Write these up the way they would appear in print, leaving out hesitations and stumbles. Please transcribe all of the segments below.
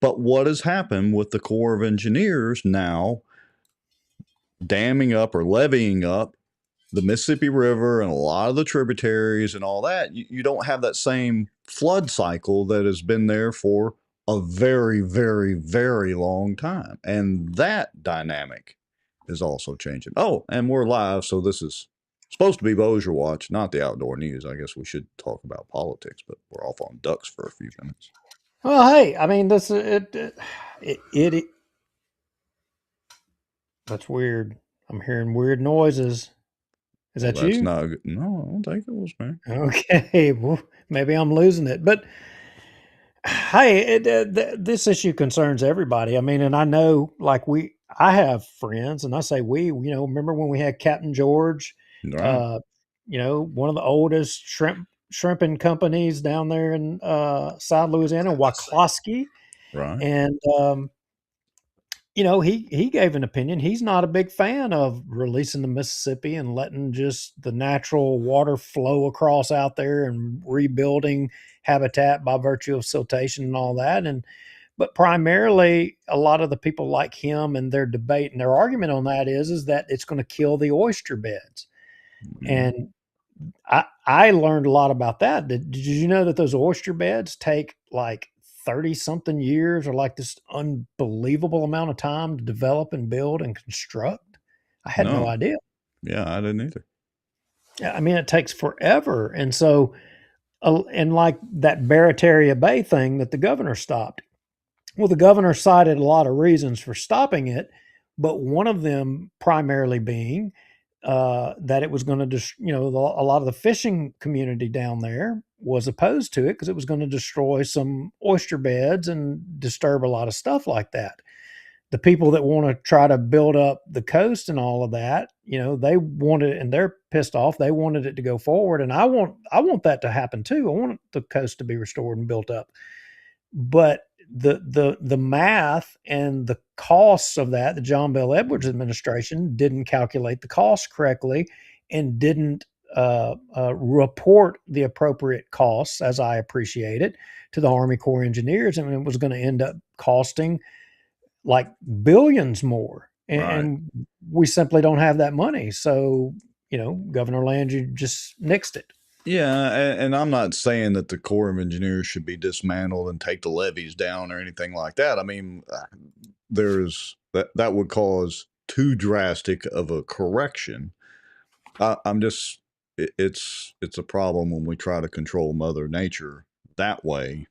But what has happened with the Corps of Engineers now damming up or leveeing up the Mississippi River and a lot of the tributaries and all that, you don't have that same flood cycle that has been there for a very, very, very long time. And that dynamic is also changing. Oh, and we're live, so this is supposed to be Bossier Watch, not the outdoor news. I guess we should talk about politics, but we're off on ducks for a few minutes. Well, hey, I mean, this that's weird. I'm hearing weird noises. Is Well, that that's you? not good. No, I don't think it was me. Okay, well, maybe I'm losing it. But hey, this issue concerns everybody. I mean, and I know, like I have friends, and I say remember when we had Captain George, Right, uh, one of the oldest shrimping companies down there in South Louisiana, Waklaski, right. and he gave an opinion. He's not a big fan of releasing the Mississippi and letting just the natural water flow across out there and rebuilding habitat by virtue of siltation and all that. But primarily, a lot of the people like him and their debate and their argument on that is that it's going to kill the oyster beds. Mm-hmm. And I learned a lot about that. Did you know that those oyster beds take like 30 something years or like this unbelievable amount of time to develop and build and construct? I had no No, idea. yeah, I didn't either. Yeah, I mean, it takes forever. And so, and like that Barataria Bay thing that the governor stopped. Well, the governor cited a lot of reasons for stopping it, but one of them primarily being that it was going to, a lot of the fishing community down there was opposed to it because it was going to destroy some oyster beds and disturb a lot of stuff like that. The people that want to try to build up the coast and all of that, they want it and they're pissed off. They wanted it to go forward, and I want that to happen too. I want the coast to be restored and built up, but the math and the costs of that, the John Bell Edwards administration didn't calculate the costs correctly and didn't report the appropriate costs, as I appreciate it, to the Army Corps of Engineers, and it was going to end up costing like billions more, Right. and we simply don't have that money. So, Governor Landry just nixed it. Yeah, and I'm not saying that the Corps of Engineers should be dismantled and take the levees down or anything like that. I mean, there's that would cause too drastic of a correction. I'm just it's a problem when we try to control Mother Nature that way.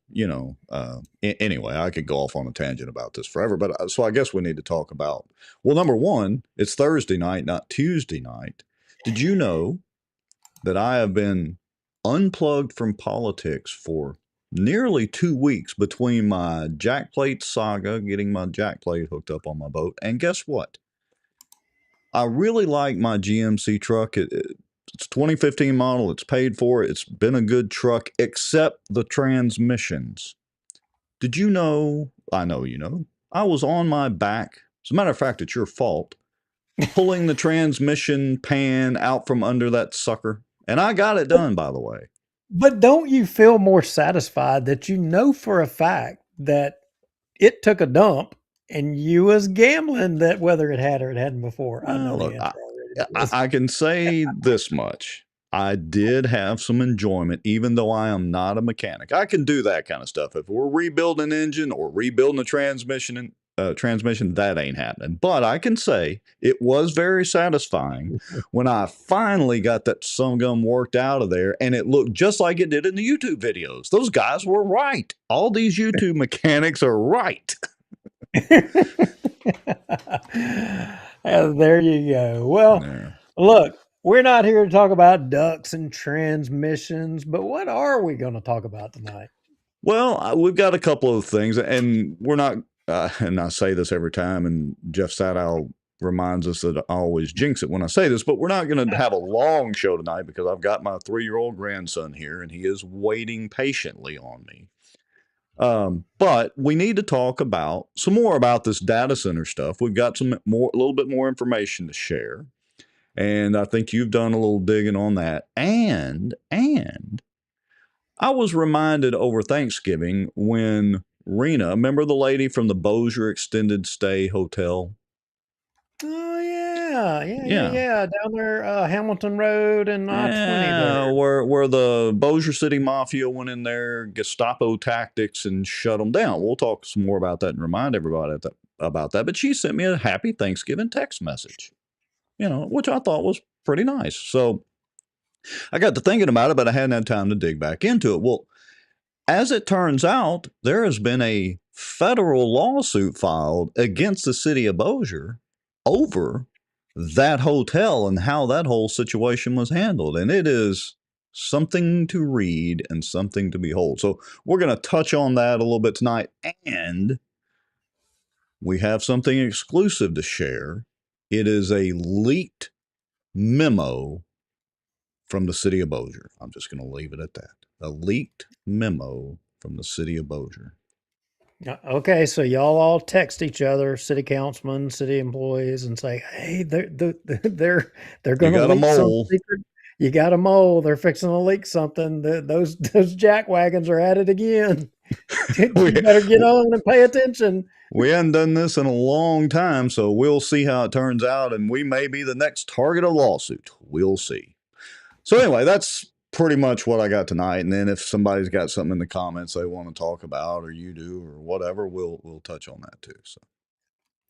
Anyway, I could go off on a tangent about this forever, but so I guess we need to talk about. Well, number one, it's Thursday night, not Tuesday night. Did you know that I have been unplugged from politics for nearly 2 weeks between my jack plate saga, getting my jack plate hooked up on my boat, and guess what? I really like my GMC truck. It's 2015 model. It's paid for. It's been a good truck, except the transmissions. Did you know? I know you know. I was on my back. As a matter of fact, it's your fault. Pulling the transmission pan out from under that sucker. And I got it done, by the way. But don't you feel more satisfied that you know for a fact that it took a dump and you was gambling that whether it had or it hadn't before? I know Well, the look, answer already to I, this. I can say this much. I did have some enjoyment, even though I am not a mechanic. I can do that kind of stuff. If we're rebuilding an engine or rebuilding a transmission, that ain't happening. But I can say it was very satisfying when I finally got that gum worked out of there, and it looked just like it did in the YouTube videos. Those guys were right. All these YouTube mechanics are right. There you go. Well, Yeah. look, we're not here to talk about ducts and transmissions, but what are we going to talk about tonight? Well, we've got a couple of things, and we're not. And I say this every time, and Jeff Sadow reminds us that I always jinx it when I say this, but we're not going to have a long show tonight because I've got my 3-year-old grandson here, and he is waiting patiently on me. But we need to talk about some more about this data center stuff. We've got a little bit more information to share, and I think you've done a little digging on that. And I was reminded over Thanksgiving when Rena, remember the lady from the Bossier Extended Stay Hotel? Oh yeah. Down there, Hamilton Road and I-20 Yeah, there. where the Bossier City Mafia went in there, Gestapo tactics, and shut them down. We'll talk some more about that and remind everybody about that. But she sent me a happy Thanksgiving text message, which I thought was pretty nice. So I got to thinking about it, but I hadn't had time to dig back into it. Well, as it turns out, there has been a federal lawsuit filed against the city of Bossier over that hotel and how that whole situation was handled. And it is something to read and something to behold. So we're going to touch on that a little bit tonight. And we have something exclusive to share. It is a leaked memo from the city of Bossier. I'm just going to leave it at that. A leaked memo from the city of Bossier. Okay, so y'all all text each other, city councilmen, city employees, and say, "Hey, they're going to leak some secret. You got a mole. They're fixing to leak something. Those jack wagons are at it again. You better get on and pay attention." We hadn't done this in a long time, so we'll see how it turns out, and we may be the next target of lawsuit. We'll see. So anyway, that's pretty much what I got tonight. And then if somebody's got something in the comments they want to talk about, or you do, or whatever, we'll touch on that too. So,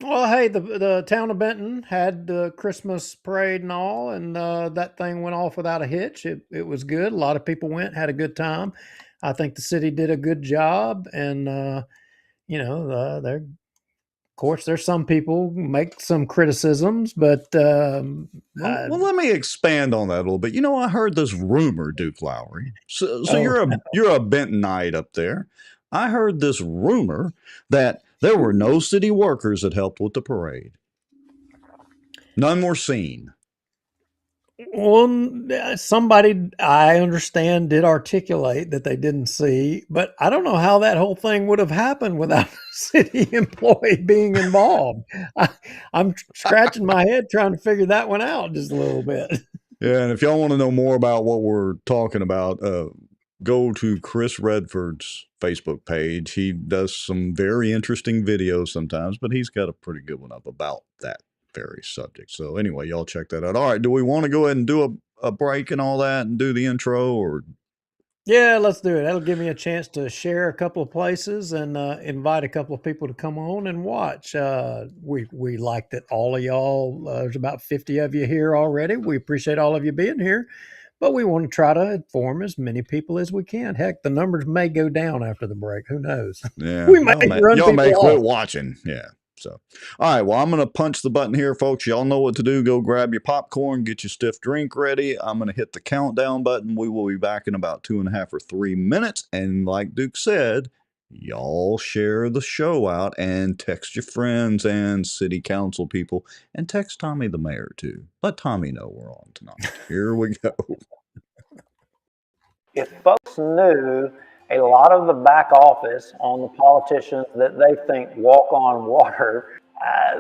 well, hey, the town of Benton had the Christmas parade and all, and that thing went off without a hitch. It was good. A lot of people went, had a good time. I think the city did a good job, and they're. Of course, there's some people who make some criticisms, but well, let me expand on that a little bit. I heard this rumor, Duke Lowrie. So you're a Bentonite up there. I heard this rumor that there were no city workers that helped with the parade. None were seen. Well, somebody, I understand, did articulate that they didn't see, but I don't know how that whole thing would have happened without a city employee being involved. I'm scratching my head trying to figure that one out just a little bit. Yeah, and if y'all want to know more about what we're talking about, go to Chris Redford's Facebook page. He does some very interesting videos sometimes, but he's got a pretty good one up about that very subject. So anyway, y'all check that out. All right, do we want to go ahead and do a break and all that and do the intro, or? Yeah, let's do it. That'll give me a chance to share a couple of places and invite a couple of people to come on and watch. We like that all of y'all, there's about 50 of you here already. We appreciate all of you being here, but we want to try to inform as many people as we can. Heck, the numbers may go down after the break. Who knows? Yeah, we might y'all may quit watching. Yeah. So, all right, well, I'm going to punch the button here, folks. Y'all know what to do. Go grab your popcorn, get your stiff drink ready. I'm going to hit the countdown button. We will be back in about 2.5 or 3 minutes. And like Duke said, y'all share the show out and text your friends and city council people and text Tommy the mayor too. Let Tommy know we're on tonight. Here we go. If folks knew a lot of the back office on the politicians that they think walk on water,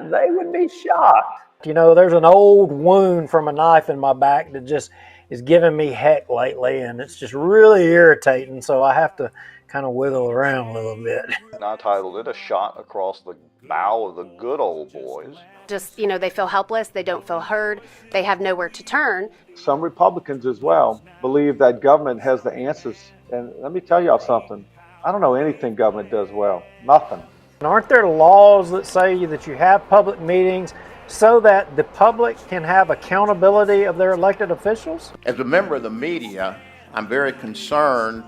they would be shocked. There's an old wound from a knife in my back that just is giving me heck lately, and it's just really irritating, so I have to kind of wiggle around a little bit. I titled it "A Shot Across the Bow of the Good Old Boys." Just, they feel helpless, they don't feel heard, they have nowhere to turn. Some Republicans as well believe that government has the answers. And let me tell y'all something. I don't know anything government does well. Nothing. Aren't there laws that say that you have public meetings so that the public can have accountability of their elected officials? As a member of the media, I'm very concerned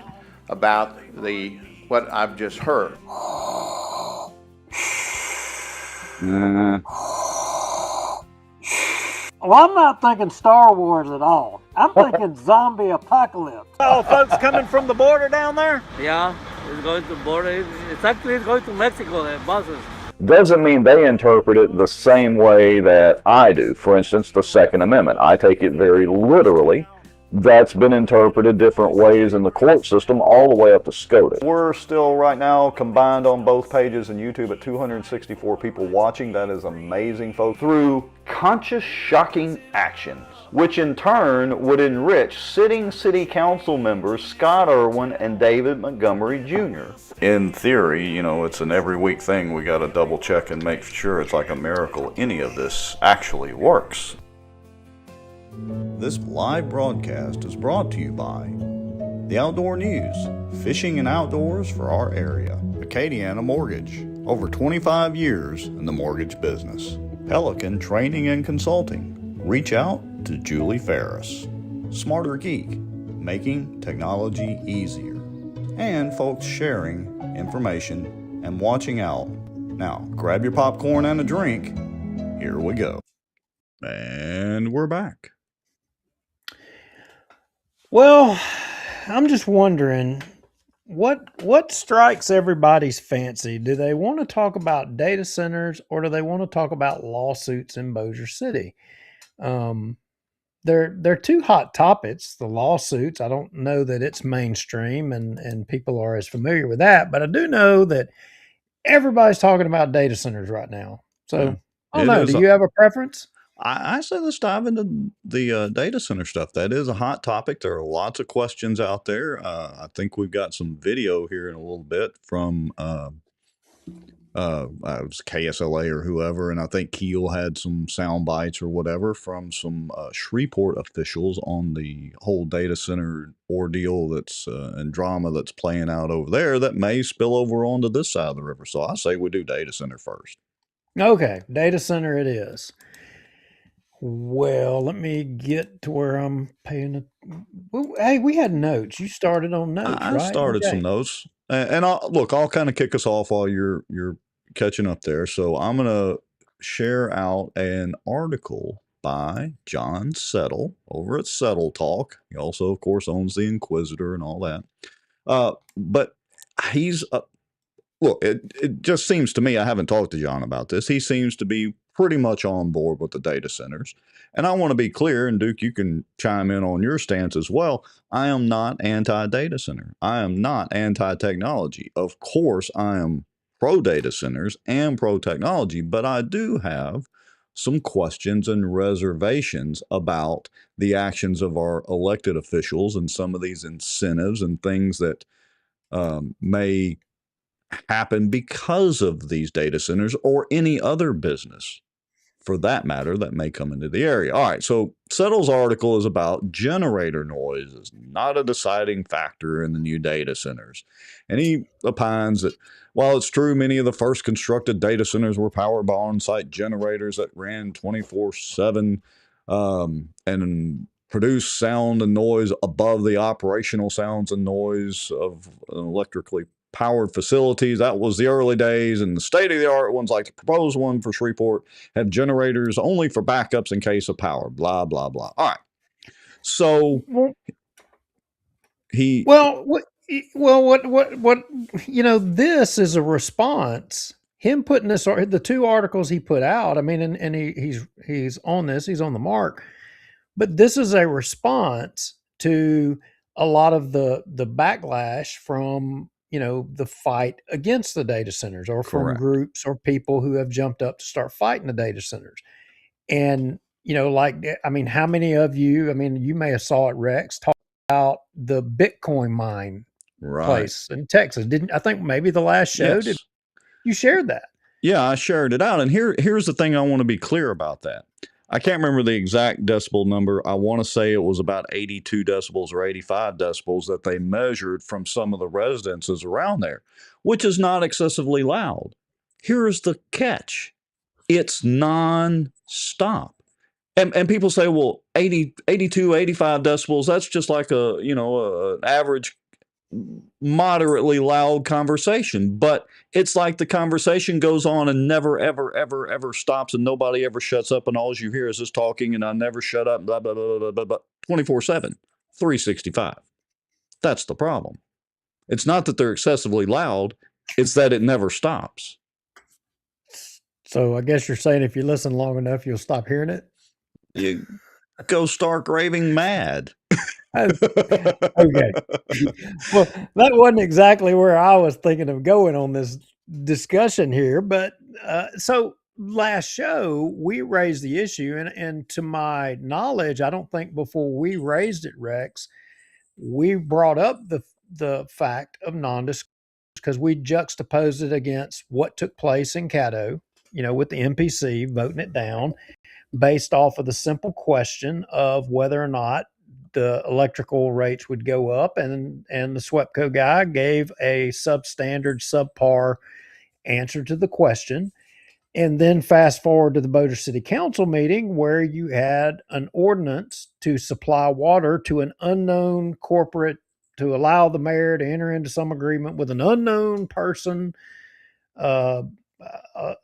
about what I've just heard. Well, I'm not thinking Star Wars at all. I'm thinking zombie apocalypse. Oh, folks coming from the border down there? Yeah, it's going to border. It's actually going to Mexico, buses. Doesn't mean they interpret it the same way that I do. For instance, the Second Amendment. I take it very literally that's been interpreted different ways in the court system all the way up to SCOTUS. We're still right now combined on both pages and YouTube at 264 people watching. That is amazing, folks. Through conscious shocking actions, which in turn would enrich sitting city council members Scott Irwin and David Montgomery Jr. In theory, you know, it's an every week thing. We got to double check and make sure it's like a miracle any of this actually works. This live broadcast is brought to you by the Outdoor News, fishing and outdoors for our area. Acadiana Mortgage, over 25 years in the mortgage business. Pelican Training and Consulting. Reach out to Julie Ferris. Smarter Geek, making technology easier. And folks sharing information and watching out. Now, grab your popcorn and a drink. Here we go. And we're back. Well, I'm just wondering what strikes everybody's fancy. Do they want to talk about data centers or do they want to talk about lawsuits in Bossier City? They're two hot topics. The lawsuits, I don't know that it's mainstream and people are as familiar with that, but I do know that everybody's talking about data centers right now. So I don't know. Do you have a preference? I say let's dive into the data center stuff. That is a hot topic. There are lots of questions out there. I think we've got some video here in a little bit from it was KSLA or whoever, and I think Keel had some sound bites or whatever from some Shreveport officials on the whole data center ordeal that's and drama that's playing out over there that may spill over onto this side of the river. So I say we do data center first. Okay, data center it is. Well, let me get to where I'm paying. Hey, we had notes. You started on notes, I right? started some notes, and I'll kind of kick us off while you're catching up there. So I'm gonna share out an article by John Settle over at Settle Talk. He also, of course, owns the Inquisitor and all that. But he's look, it just seems to me, I haven't talked to John about this. He seems to be pretty much on board with the data centers. And I want to be clear, and Duke, you can chime in on your stance as well. I am not anti-data center. I am not anti-technology. Of course, I am pro-data centers and pro-technology, but I do have some questions and reservations about the actions of our elected officials and some of these incentives and things that may happen because of these data centers or any other business for that matter that may come into the area. All right, so Settle's article is about generator noise is not a deciding factor in the new data centers. And he opines that while it's true many of the first constructed data centers were powered by on-site generators that ran 24/7 and produce sound and noise above the operational sounds and noise of electrically powered facilities. That was the early days, and the state-of-the-art ones like the proposed one for Shreveport have generators only for backups in case of power, blah, blah, blah. All right. So what this is a response. Him putting this, the two articles he put out, I mean, and he's on this, he's on the mark, but this is a response to a lot of the backlash from the fight against the data centers or from groups or people who have jumped up to start fighting the data centers. And, how many of you, you may have saw it, Rex, talk about the Bitcoin mine place in Texas. I think maybe the last show, yes. You shared that? Yeah, I shared it out. And here's the thing I want to be clear about that. I can't remember the exact decibel number. I want to say it was about 82 decibels or 85 decibels that they measured from some of the residences around there, which is not excessively loud. Here's the catch. It's non-stop. And people say, well, 82, 85 decibels, that's just like an average moderately loud conversation, but it's like the conversation goes on and never, ever, ever, ever stops, and nobody ever shuts up, and all you hear is this talking, and I never shut up, blah, blah, blah, blah, blah, blah, 24/7, 365. That's the problem. It's not that they're excessively loud, it's that it never stops. So I guess you're saying if you listen long enough, you'll stop hearing it? go stark raving mad. Okay. Well, that wasn't exactly where I was thinking of going on this discussion here, but so last show we raised the issue, and to my knowledge, I don't think before we raised it, Rex, we brought up the fact of non-disclosure because we juxtaposed it against what took place in Caddo, with the MPC voting it down based off of the simple question of whether or not the electrical rates would go up, and the SWEPCO guy gave a substandard, subpar answer to the question. And then fast forward to the Bossier City Council meeting where you had an ordinance to supply water to an unknown corporate, to allow the mayor to enter into some agreement with an unknown person, uh,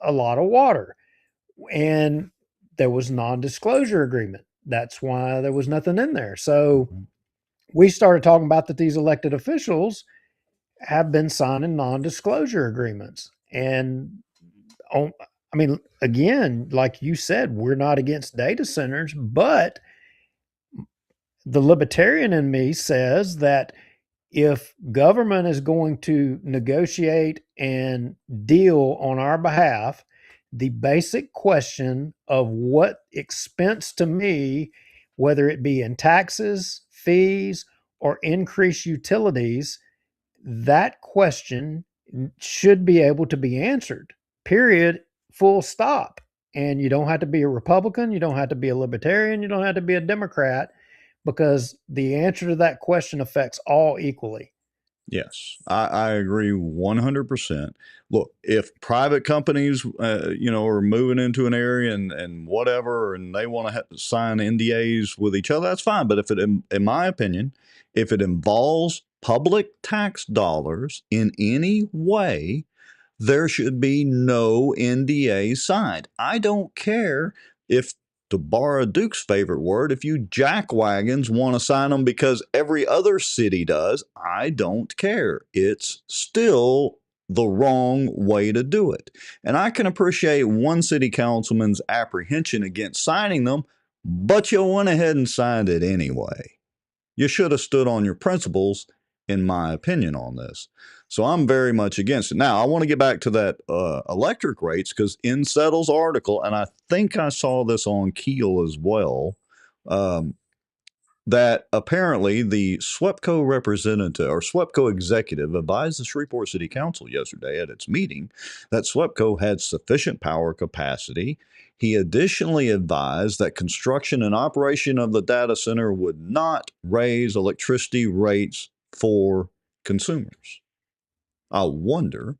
a lot of water. And there was non-disclosure agreement. That's why there was nothing in there. So we started talking about that these elected officials have been signing non-disclosure agreements. And again, like you said, we're not against data centers, but the libertarian in me says that if government is going to negotiate and deal on our behalf, the basic question of what expense to me, whether it be in taxes, fees, or increased utilities, that question should be able to be answered, period, full stop. And you don't have to be a Republican, you don't have to be a libertarian, you don't have to be a Democrat, because the answer to that question affects all equally. Yes, I agree 100%. Look, if private companies, are moving into an area and whatever, and they want to sign NDAs with each other, that's fine. But if it, in my opinion, if it involves public tax dollars in any way, there should be no NDA signed. I don't care if, to borrow Duke's favorite word, if you jackwagons want to sign them because every other city does. I don't care. It's still the wrong way to do it. And I can appreciate one city councilman's apprehension against signing them, but you went ahead and signed it anyway. You should have stood on your principles, in my opinion, on this. So I'm very much against it. Now, I want to get back to that electric rates, because in Settle's article, and I think I saw this on Keel as well, that apparently the SWEPCO representative or SWEPCO executive advised the Shreveport City Council yesterday at its meeting that SWEPCO had sufficient power capacity. He additionally advised that construction and operation of the data center would not raise electricity rates for consumers. I wonder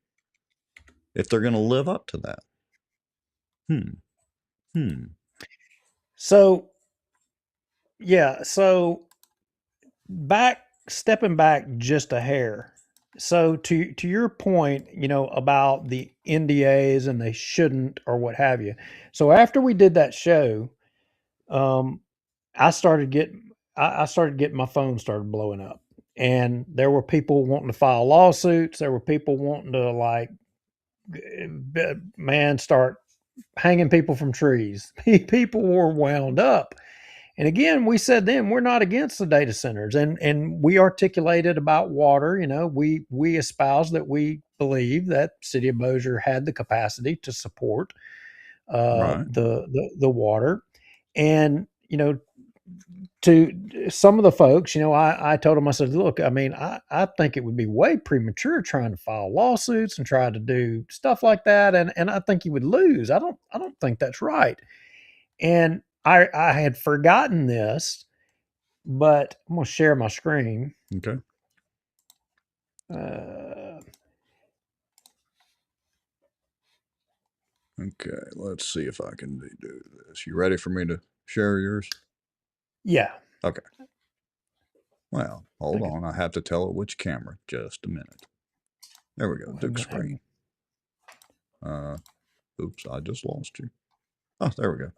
if they're going to live up to that. So, yeah, stepping back just a hair. So to your point, about the NDAs and they shouldn't or what have you. So after we did that show, I started getting my phone started blowing up, and there were people wanting to file lawsuits. There were people wanting to start hanging people from trees. People were wound up. And again, we said then we're not against the data centers, and we articulated about water. We espoused that we believe that City of Bossier had the capacity to support Right. the water, and to some of the folks, I told them, I said, look, I think it would be way premature trying to file lawsuits and try to do stuff like that, and I think you would lose. I don't think that's right. And I had forgotten this, but I'm going to share my screen. Okay. Okay, let's see if I can do this. You ready for me to share yours? Yeah. Okay. Well, hold on. I have to tell it which camera. Just a minute. There we go. Duke screen. Oops, I just lost you. Oh, there we go.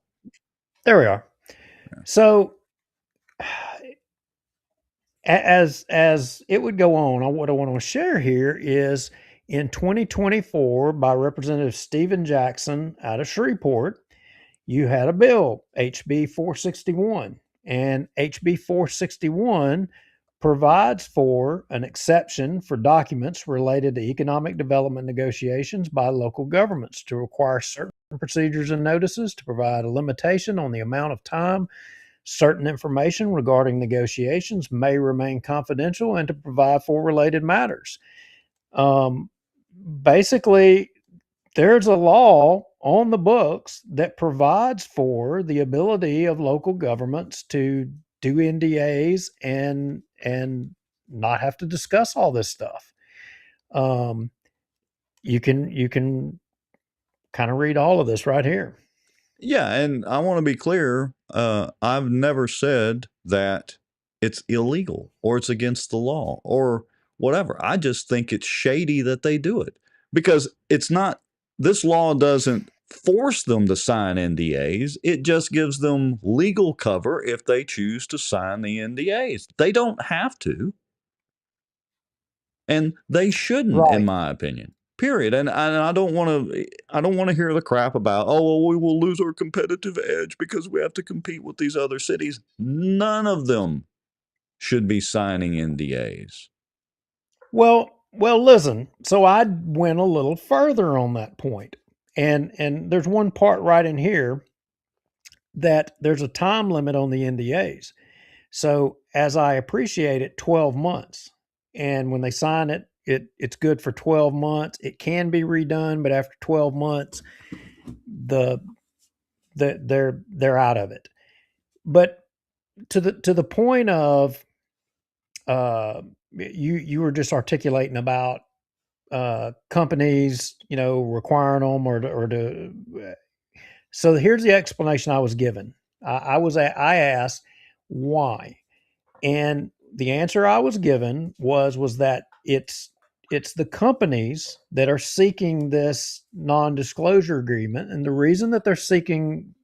There we are. Yeah. So as it would go on, what I want to share here is in 2024 by Representative Stephen Jackson out of Shreveport, you had a bill, HB 461, And HB 461 provides for an exception for documents related to economic development negotiations by local governments to require certain procedures and notices, to provide a limitation on the amount of time certain information regarding negotiations may remain confidential, and to provide for related matters. Basically, there's a law on the books that provides for the ability of local governments to do NDAs and not have to discuss all this stuff. You can kind of read all of this right here. Yeah, and I want to be clear. I've never said that it's illegal or it's against the law or whatever. I just think it's shady that they do it because it's not. This law doesn't force them to sign NDAs. It just gives them legal cover if they choose to sign the NDAs. They don't have to, and they shouldn't, Right. in my opinion. Period. And I don't want to hear the crap about, oh, well, we will lose our competitive edge because we have to compete with these other cities. None of them should be signing NDAs. Well, listen. So I went a little further on that point, and there's one part right in here that there's a time limit on the NDAs. So as I appreciate it, 12 months, and when they sign it, it's good for 12 months. It can be redone, but after 12 months, they're out of it. But to the point of you were just articulating about companies, requiring them or to. So here's the explanation I was given. I asked why, and the answer I was given was that it's the companies that are seeking this non-disclosure agreement, and the reason that they're seeking,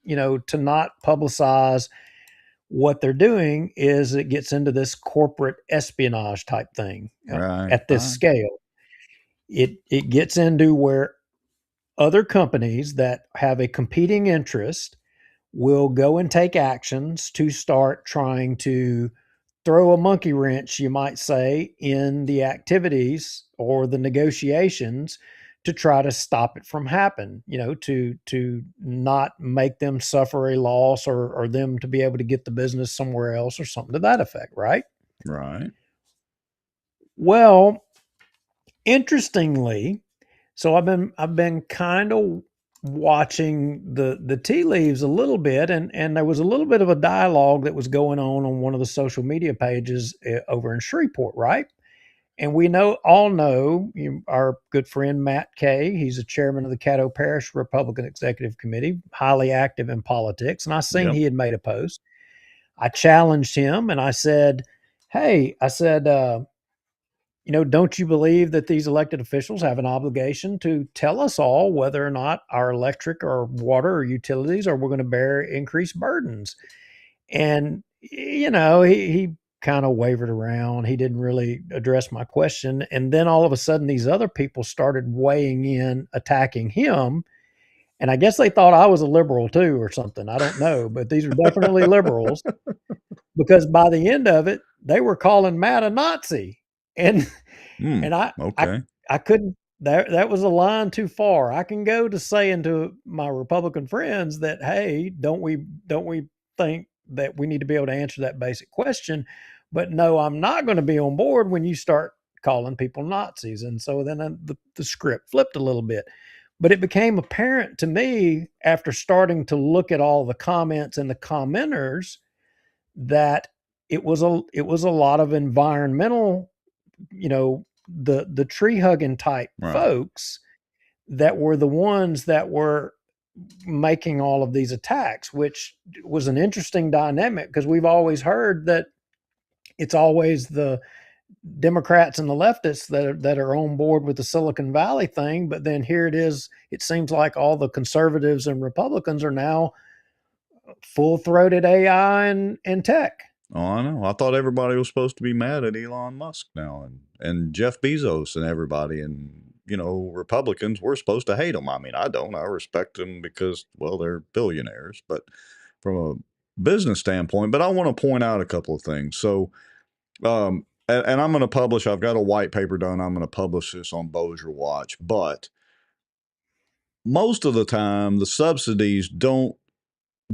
to not publicize what they're doing is it gets into this corporate espionage type thing Right. at this scale. It gets into where other companies that have a competing interest will go and take actions to start trying to throw a monkey wrench, you might say, in the activities or the negotiations to try to stop it from happening, to not make them suffer a loss or them to be able to get the business somewhere else or something to that effect, right? Right. Well, interestingly, so I've been kind of watching the tea leaves a little bit, and there was a little bit of a dialogue that was going on one of the social media pages over in Shreveport, right? And we all know our good friend Matt Kay. He's the chairman of the Caddo Parish Republican Executive Committee, highly active in politics. And I seen he had made a post. I challenged him and I said, "Hey," I said, don't you believe that these elected officials have an obligation to tell us all whether or not our electric or water or utilities are we're going to bear increased burdens?" And, he kind of wavered around. He didn't really address my question. And then all of a sudden, these other people started weighing in, attacking him. And I guess they thought I was a liberal too or something. I don't know. But these are definitely liberals because by the end of it, they were calling Matt a Nazi. And and Okay. I couldn't. That was a line too far. I can go to saying to my Republican friends that, hey, don't we think that we need to be able to answer that basic question? But no, I'm not going to be on board when you start calling people Nazis. And so then the script flipped a little bit. But it became apparent to me after starting to look at all the comments and the commenters that it was a lot of environmental, the tree hugging type folks that were the ones that were making all of these attacks, which was an interesting dynamic because we've always heard that it's always the Democrats and the leftists that are on board with the Silicon Valley thing. But then here it is. It seems like all the conservatives and Republicans are now full-throated AI and tech. Oh, I know. I thought everybody was supposed to be mad at Elon Musk now and Jeff Bezos and everybody. And, Republicans, we're supposed to hate them. I mean, I don't. I respect them because, well, they're billionaires. But from business standpoint, but I want to point out a couple of things. So, and I'm going to publish, I've got a white paper done. I'm going to publish this on Bossier Watch, but most of the time the subsidies don't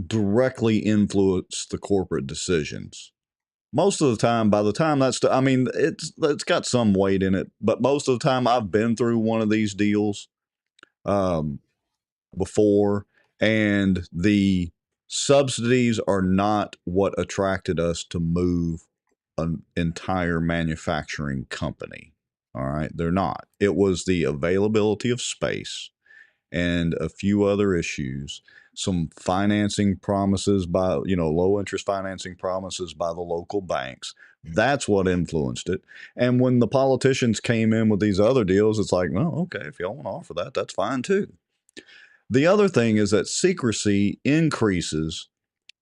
directly influence the corporate decisions. Most of the time, by the time I mean, it's got some weight in it, but most of the time I've been through one of these deals before, and the subsidies are not what attracted us to move an entire manufacturing company. All right, they're not. It was the availability of space and a few other issues, some financing promises by, low interest financing promises by the local banks. That's what influenced it. And when the politicians came in with these other deals, it's like, well, okay, if y'all want to offer that, that's fine too. The other thing is that secrecy increases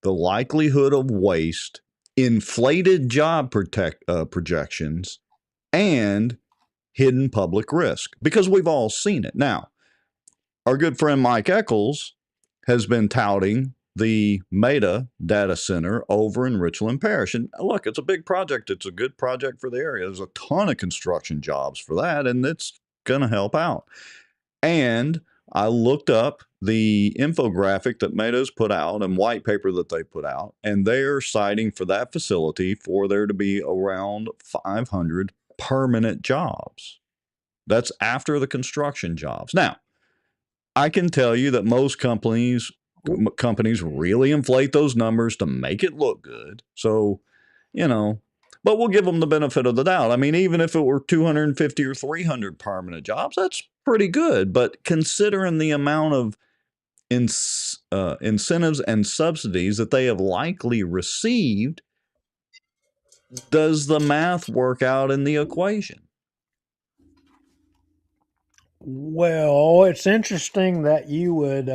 the likelihood of waste, inflated job projections, and hidden public risk, because we've all seen it. Now, our good friend Mike Eccles has been touting the Meta data center over in Richland Parish. And look, it's a big project. It's a good project for the area. There's a ton of construction jobs for that, and it's going to help out. And I looked up the infographic that Meta's put out and white paper that they put out, and they're citing for that facility for there to be around 500 permanent jobs. That's after the construction jobs. Now, I can tell you that most companies really inflate those numbers to make it look good. So, but we'll give them the benefit of the doubt. I mean, even if it were 250 or 300 permanent jobs, that's pretty good. But considering the amount of incentives and subsidies that they have likely received, does the math work out in the equation? Well, it's interesting that you would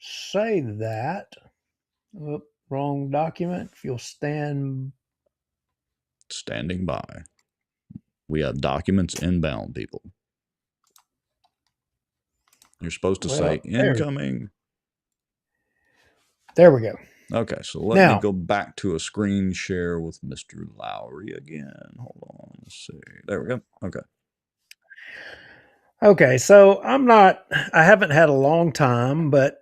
say that. Oop, wrong document. If you'll standing by. We have documents inbound, people. You're supposed to say incoming. There we go. Okay, so let me go back to a screen share with Mr. Lowrie again. Hold on, let's see. There we go. Okay. Okay, so I haven't had a long time, but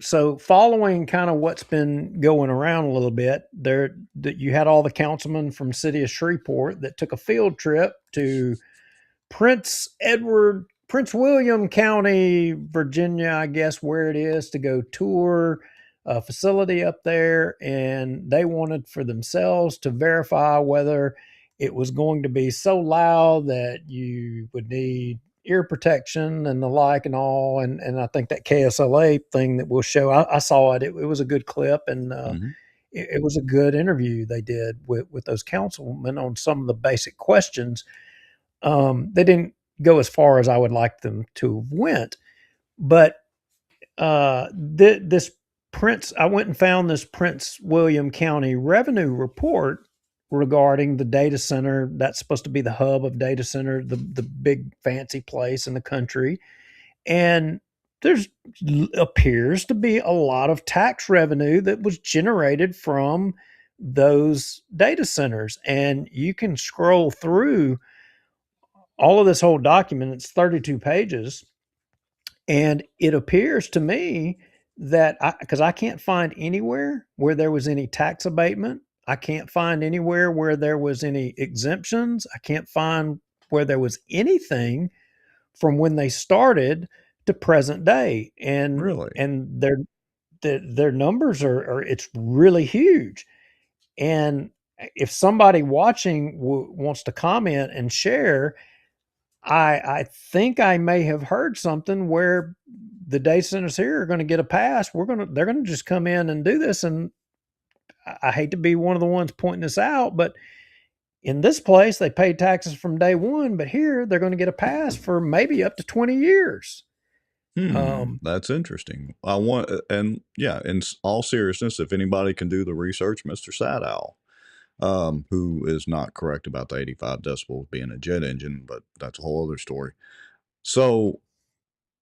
so following kind of what's been going around a little bit, that you had all the councilmen from city of Shreveport that took a field trip to Prince William County, Virginia, I guess where it is, to go tour a facility up there, and they wanted for themselves to verify whether it was going to be so loud that you would need ear protection and the like and all. And I think that KSLA thing that we'll show, I saw it. It was a good clip, and it was a good interview they did with those councilmen on some of the basic questions. They didn't go as far as I would like them to have went, but this I went and found this Prince William County revenue report regarding the data center that's supposed to be the hub of data center, the big fancy place in the country. And there's appears to be a lot of tax revenue that was generated from those data centers. And you can scroll through all of this whole document. It's 32 pages. And it appears to me that because I can't find anywhere where there was any tax abatement. I can't find anywhere where there was any exemptions. I can't find where there was anything from when they started to present day. And really, and their numbers are it's really huge. And if somebody watching wants to comment and share, I think I may have heard something where the data centers here are going to get a pass. They're going to just come in and do this. And I hate to be one of the ones pointing this out, but in this place, they paid taxes from day one, but here they're going to get a pass for maybe up to 20 years. That's interesting. In all seriousness, if anybody can do the research, Mr. Sadow, who is not correct about the 85 decibels being a jet engine, but that's a whole other story. So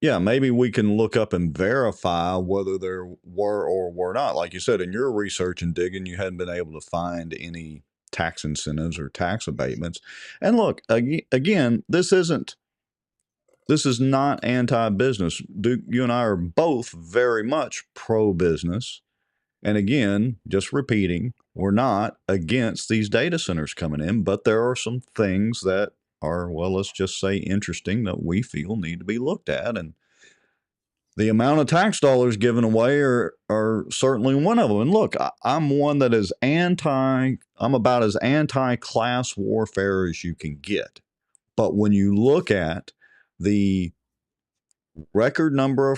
yeah, maybe we can look up and verify whether there were or were not. Like you said, in your research and digging, you hadn't been able to find any tax incentives or tax abatements. And look, again, this is not anti-business. Duke, you and I are both very much pro-business. And again, just repeating, we're not against these data centers coming in, but there are some things that are, well, let's just say interesting that we feel need to be looked at. And the amount of tax dollars given away are certainly one of them. And look, I'm one that is I'm about as anti-class warfare as you can get. But when you look at the record number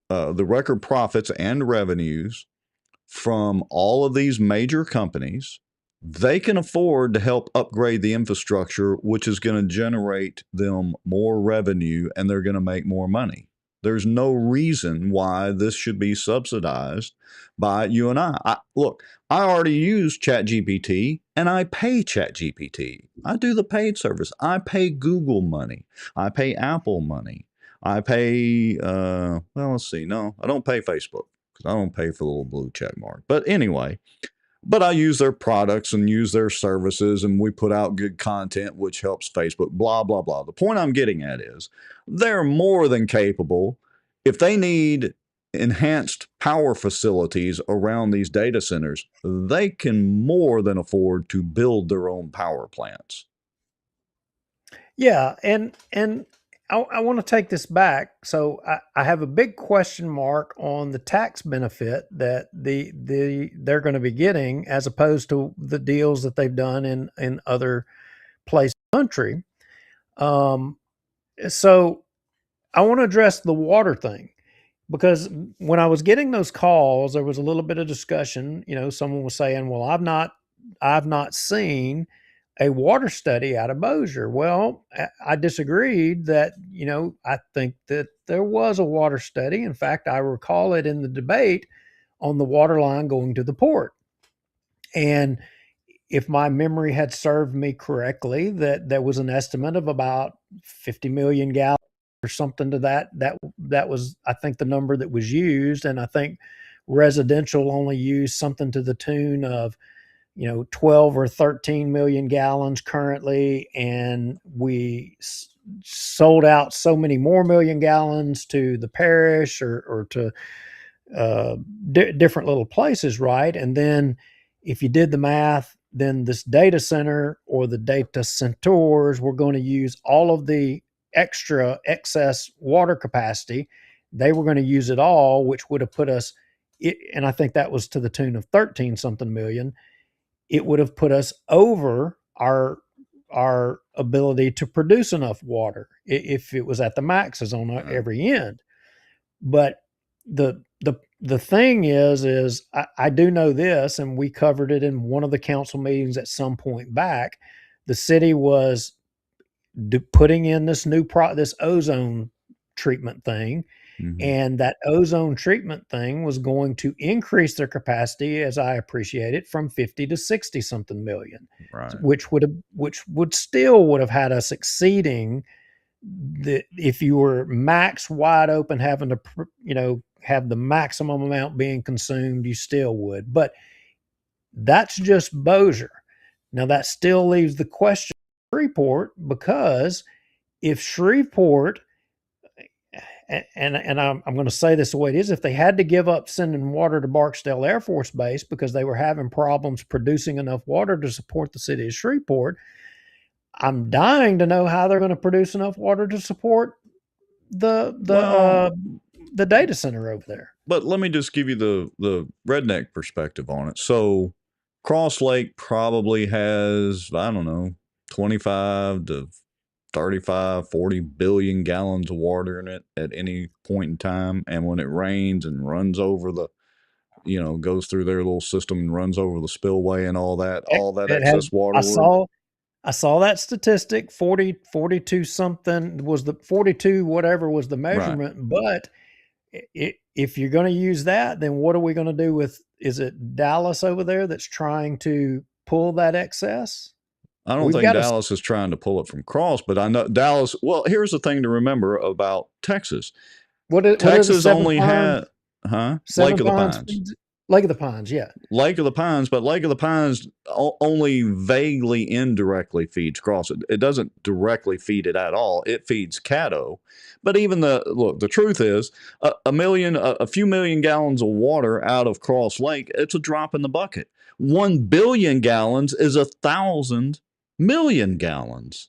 of the record profits and revenues from all of these major companies, they can afford to help upgrade the infrastructure, which is going to generate them more revenue and they're going to make more money. There's no reason why this should be subsidized by you and I. Look, I already use ChatGPT and I pay ChatGPT. I do the paid service. I pay Google money. I pay Apple money. I pay, well, let's see. No, I don't pay Facebook because I don't pay for the little blue check mark. But anyway, but I use their products and use their services, and we put out good content, which helps Facebook, blah, blah, blah. The point I'm getting at is they're more than capable. If they need enhanced power facilities around these data centers, they can more than afford to build their own power plants. Yeah, and I want to take this back. So I have a big question mark on the tax benefit that they're going to be getting as opposed to the deals that they've done in other places in the country. So I want to address the water thing because when I was getting those calls, there was a little bit of discussion. You know, someone was saying, "Well, I've not seen a water study out of Bossier." Well, I disagreed that, you know, I think that there was a water study. In fact, I recall it in the debate on the water line going to the port. And if my memory had served me correctly, that there was an estimate of about 50 million gallons or something to that was, I think, the number that was used. And I think residential only used something to the tune of, you know, 12 or 13 million gallons currently, and we sold out so many more million gallons to the parish or to different little places, right? And then if you did the math, then this data center or the data centers were going to use all of the excess water capacity. They were going to use it all, which would have put us, and I think that was to the tune of 13 something million. It would have put us over our ability to produce enough water if it was at the maxes on every end. But the thing is I do know this, and we covered it in one of the council meetings at some point back. The city was putting in this this ozone treatment thing. Mm-hmm. And that ozone treatment thing was going to increase their capacity, as I appreciate it, from 50 to 60 something million, right? Which would still have had us exceeding if you were max wide open, having to, you know, have the maximum amount being consumed, you still would. But that's just Bossier. Now that still leaves the question of Shreveport, because if Shreveport, and I'm going to say this the way it is, if they had to give up sending water to Barksdale Air Force Base because they were having problems producing enough water to support the city of Shreveport, I'm dying to know how they're going to produce enough water to support the data center over there. But let me just give you the redneck perspective on it. So Cross Lake probably has, I don't know, 25 to 35, 40 billion gallons of water in it at any point in time. And when it rains and runs over the, you know, goes through their little system and runs over the spillway and all that excess water. I saw that statistic, 42 something was the 42, whatever was the measurement. Right. But if you're going to use that, then what are we going to do with, is it Dallas over there that's trying to pull that excess? I don't We've think got to. Dallas is trying to pull it from Cross, but I know Dallas. Well, here's the thing to remember about Texas. What is it? Texas Seven only Pines. had, Lake Seven of the Pines. Pines. Lake of the Pines. Yeah. Lake of the Pines, but Lake of the Pines only vaguely indirectly feeds Cross. It doesn't directly feed it at all. It feeds Caddo. But even the truth is, a few million gallons of water out of Cross Lake, it's a drop in the bucket. 1 billion gallons is 1,000 million gallons.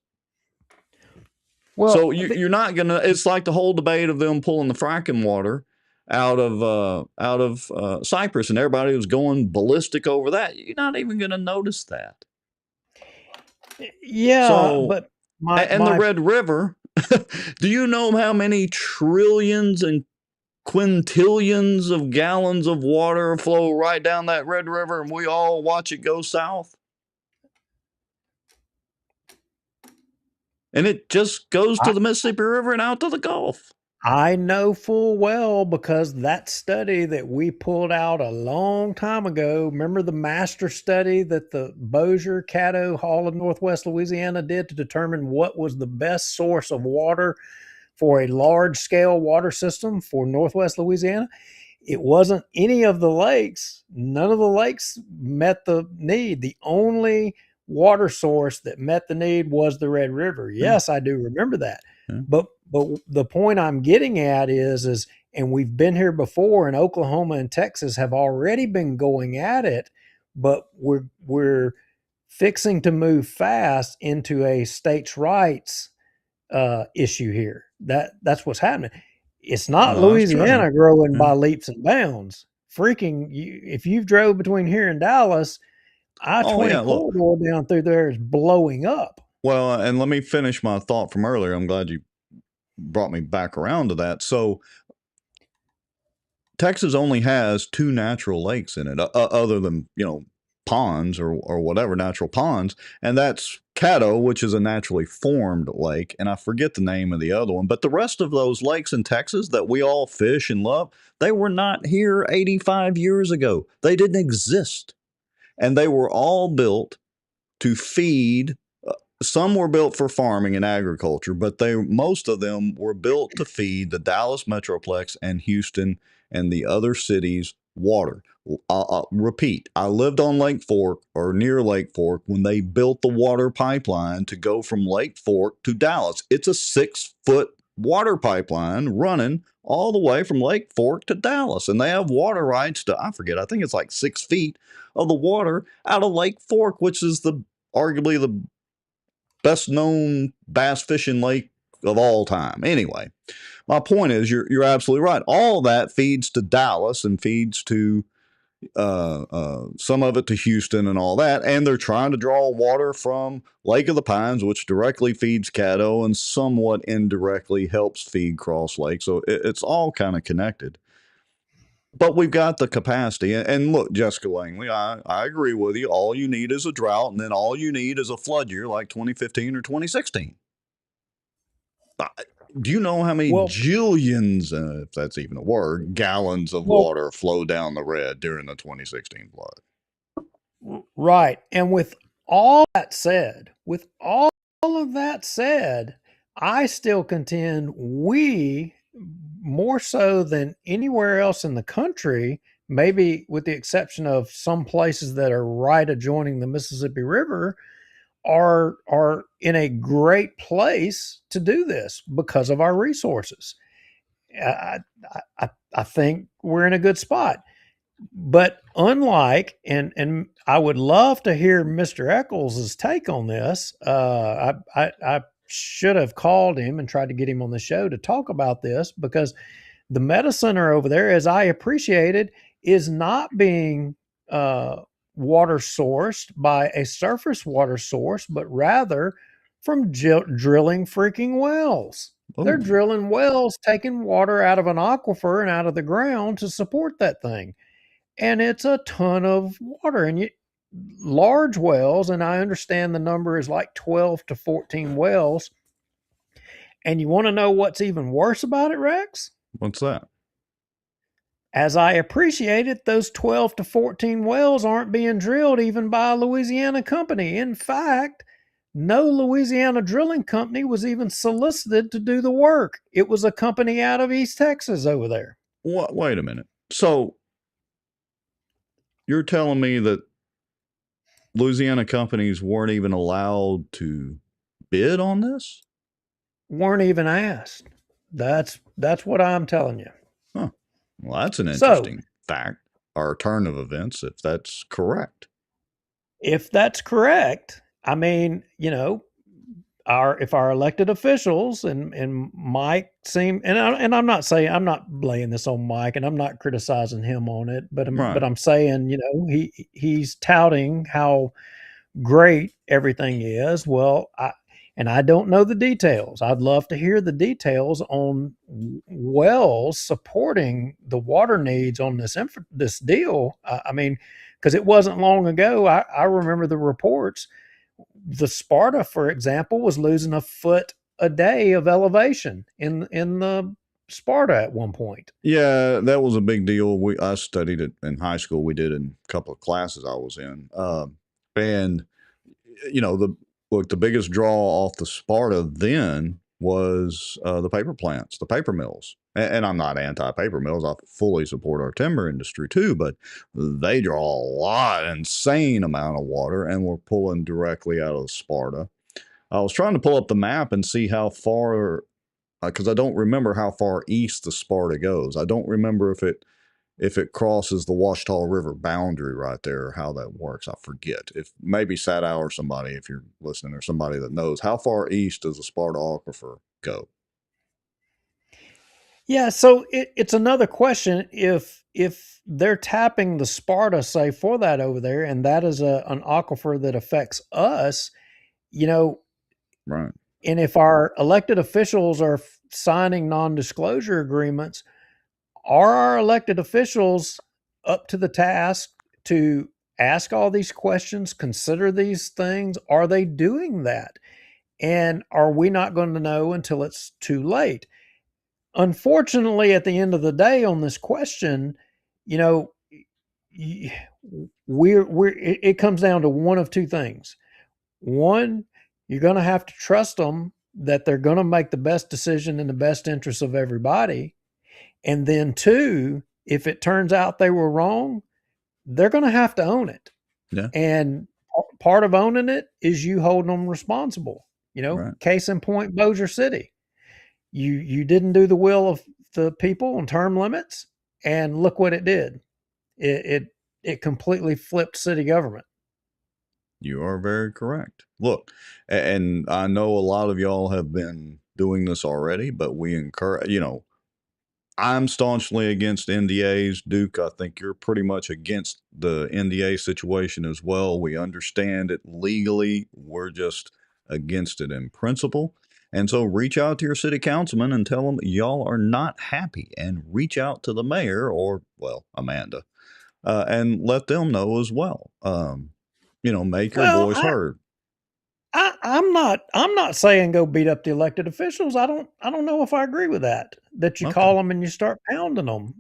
Well, So you're not gonna. It's like the whole debate of them pulling the fracking water out of Cyprus, and everybody was going ballistic over that. You're not even gonna notice that. yeah, So, but and the Red River. Do you know how many trillions and quintillions of gallons of water flow right down that Red River, and we all watch it go south? And it just goes to the Mississippi River and out to the Gulf. I know full well, because that study that we pulled out a long time ago, remember the master study that the Bossier, Caddo, Hall of Northwest Louisiana did to determine what was the best source of water for a large scale water system for Northwest Louisiana? It wasn't any of the lakes. None of the lakes met the need. The only water source that met the need was the Red River. Yes, I do remember that. But the point I'm getting at is, and we've been here before, and Oklahoma and Texas have already been going at it, but we're fixing to move fast into a states' rights issue here. That's what's happening. It's not Louisiana growing by leaps and bounds. If you've drove between here and Dallas, I-20 corridor down through there is blowing up. Well, and let me finish my thought from earlier. I'm glad you brought me back around to that. So Texas only has 2 natural lakes in it, other than, ponds or whatever, natural ponds. And that's Caddo, which is a naturally formed lake. And I forget the name of the other one. But the rest of those lakes in Texas that we all fish and love, they were not here 85 years ago. They didn't exist. And they were all built to feed. Some were built for farming and agriculture, but most of them were built to feed the Dallas Metroplex and Houston and the other cities water. I'll repeat, I lived on Lake Fork or near Lake Fork when they built the water pipeline to go from Lake Fork to Dallas. It's a 6-foot water pipeline running all the way from Lake Fork to Dallas. And they have water rights to, I think it's like 6 feet of the water out of Lake Fork, which is arguably the best known bass fishing lake of all time. Anyway, my point is you're absolutely right. All that feeds to Dallas and feeds to some of it to Houston and all that. And they're trying to draw water from Lake of the Pines, which directly feeds Caddo and somewhat indirectly helps feed Cross Lake. So it's all kind of connected. But we've got the capacity. And look, Jessica Langley, I agree with you. All you need is a drought, and then all you need is a flood year like 2015 or 2016. Do you know how many jillions, if that's even a word, gallons of water flow down the Red during the 2016 flood? Right. And with all that said, I still contend we, more so than anywhere else in the country, maybe with the exception of some places that are right adjoining the Mississippi River, are in a great place to do this because of our resources. I think we're in a good spot. But unlike, and I would love to hear Mr. Eccles' take on this. I should have called him and tried to get him on the show to talk about this, because the mediciner over there, as I appreciated, is not being water sourced by a surface water source, but rather from drilling freaking wells. Ooh. They're drilling wells, taking water out of an aquifer and out of the ground to support that thing. And it's a ton of water. And large wells, and I understand the number is like 12 to 14 wells. And you want to know what's even worse about it, Rex? What's that? As I appreciate it, those 12 to 14 wells aren't being drilled even by a Louisiana company. In fact, No Louisiana drilling company was even solicited to do the work. It was a company out of East Texas over there. Wait a minute. So you're telling me that Louisiana companies weren't even allowed to bid on this? Weren't even asked. That's what I'm telling you. Huh. Well, that's an So, interesting fact or turn of events if that's correct. if that's correct, I mean, if our elected officials and Mike I'm not saying, I'm not blaming this on Mike, and I'm not criticizing him on it, but Right. I'm saying, he's touting how great everything is. Well, I don't know the details. I'd love to hear the details on wells supporting the water needs on this deal. I mean, because it wasn't long ago. I remember the reports. The Sparta, for example, was losing a foot a day of elevation in the Sparta at one point. Yeah, that was a big deal. I studied it in high school. We did in a couple of classes I was in, and the biggest draw off the Sparta then was the paper plants, the paper mills. And I'm not anti-paper mills. I fully support our timber industry too, but they draw insane amount of water, and we're pulling directly out of Sparta. I was trying to pull up the map and see how far, because I don't remember how far east the Sparta goes. I don't remember if it crosses the Washita River boundary right there, or how that works. I forget. If maybe Sadow or somebody, if you're listening, or somebody that knows, how far east does the Sparta aquifer go? Yeah, so it's another question. If they're tapping the Sparta, say, for that over there, and that is an aquifer that affects us, Right. and if our elected officials are signing non-disclosure agreements, are our elected officials up to the task to ask all these questions, consider these things? Are they doing that? And are we not going to know until it's too late? Unfortunately, at the end of the day on this question, you know, it comes down to one of two things. One, you're going to have to trust them that they're going to make the best decision in the best interest of everybody. And then two, if it turns out they were wrong, they're going to have to own it. Yeah. And part of owning it is you holding them responsible. Right. Case in point, Bossier City. You didn't do the will of the people on term limits, and look what it did. It completely flipped city government. You are very correct. Look, and I know a lot of y'all have been doing this already, but we encourage, I'm staunchly against NDAs. Duke, I think you're pretty much against the NDA situation as well. We understand it legally. We're just against it in principle. And so reach out to your city councilman and tell them y'all are not happy, and reach out to the mayor or, well, Amanda, and let them know as well. Make your Well, voice heard. I'm not saying go beat up the elected officials. I don't know if I agree with that. That you Okay. call them and you start pounding them.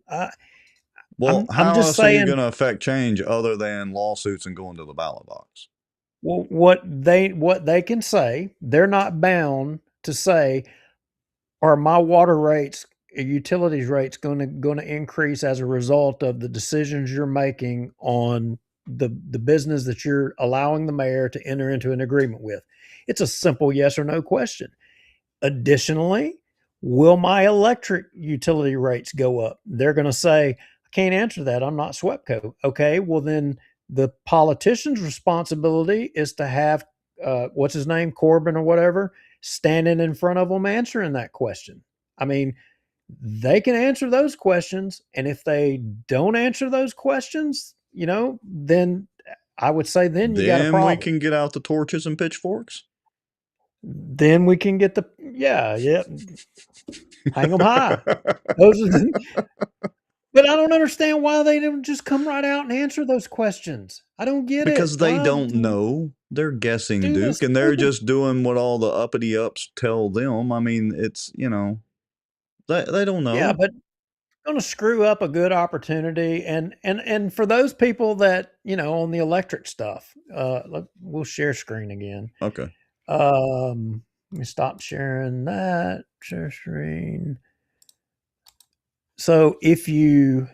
Well, I'm how just else are you saying. going to affect change other than lawsuits and going to the ballot box? Well, what they can say, they're not bound to say, are my water rates, utilities rates going to increase as a result of the decisions you're making on the business that you're allowing the mayor to enter into an agreement with? It's a simple yes or no question. Additionally, will my electric utility rates go up? They're going to say, I can't answer that. I'm not SWEPCO. Okay, well then the politician's responsibility is to have what's his name, Corbin or whatever, standing in front of them answering that question. I mean, they can answer those questions, and if they don't answer those questions, then I would say then you got a Then problem. we can get out the torches and pitchforks. Then we can get hang them high. Those are but I don't understand why they don't just come right out and answer those questions. I don't get Because it. they Why don't know. They're guessing, do Duke, this? and they're just doing what all the uppity ups tell them. I mean, it's, they don't know. Yeah, but going to screw up a good opportunity, and for those people that on the electric stuff, we'll share screen again. Okay. Let me stop sharing that. Share screen. So if you,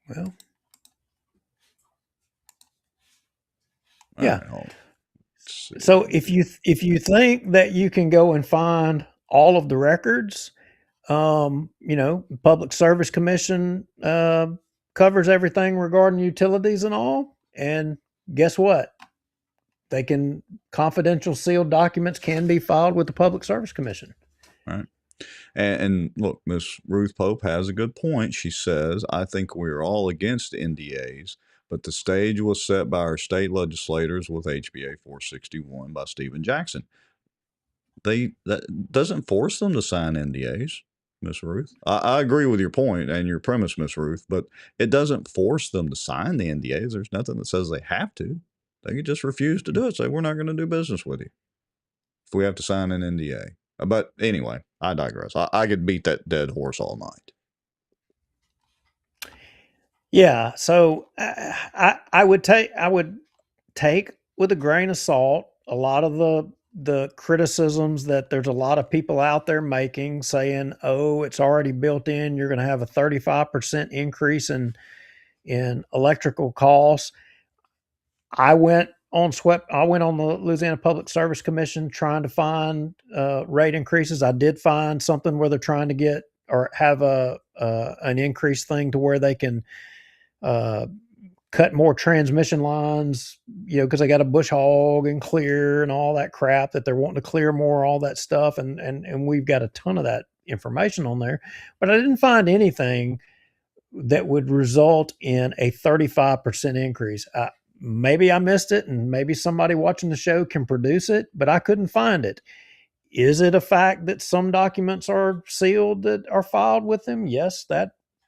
well, yeah. All right, So if you think that you can go and find all of the records, Public Service Commission covers everything regarding utilities and all. And guess what? Confidential sealed documents can be filed with the Public Service Commission. All right. And look, Miss Ruth Pope has a good point. She says, I think we're all against NDAs, but the stage was set by our state legislators with HBA 461 by Stephen Jackson. That doesn't force them to sign NDAs, Miss Ruth. I agree with your point and your premise, Miss Ruth, but it doesn't force them to sign the NDAs. There's nothing that says they have to. They can just refuse to do it. Say, we're not going to do business with you if we have to sign an NDA. But anyway, I digress. I could beat that dead horse all night. Yeah. So I would take with a grain of salt a lot of the criticisms that there's a lot of people out there making, saying, oh, it's already built in. You're going to have a 35% increase in electrical costs. I went on the Louisiana Public Service Commission trying to find rate increases. I did find something where they're trying to get or have an increase thing to where they can cut more transmission lines, because they got a bush hog and clear and all that crap that they're wanting to clear more, all that stuff. And we've got a ton of that information on there, but I didn't find anything that would result in a 35% increase. Maybe I missed it, and maybe somebody watching the show can produce it, but I couldn't find it. Is it a fact that some documents are sealed that are filed with them? Yes,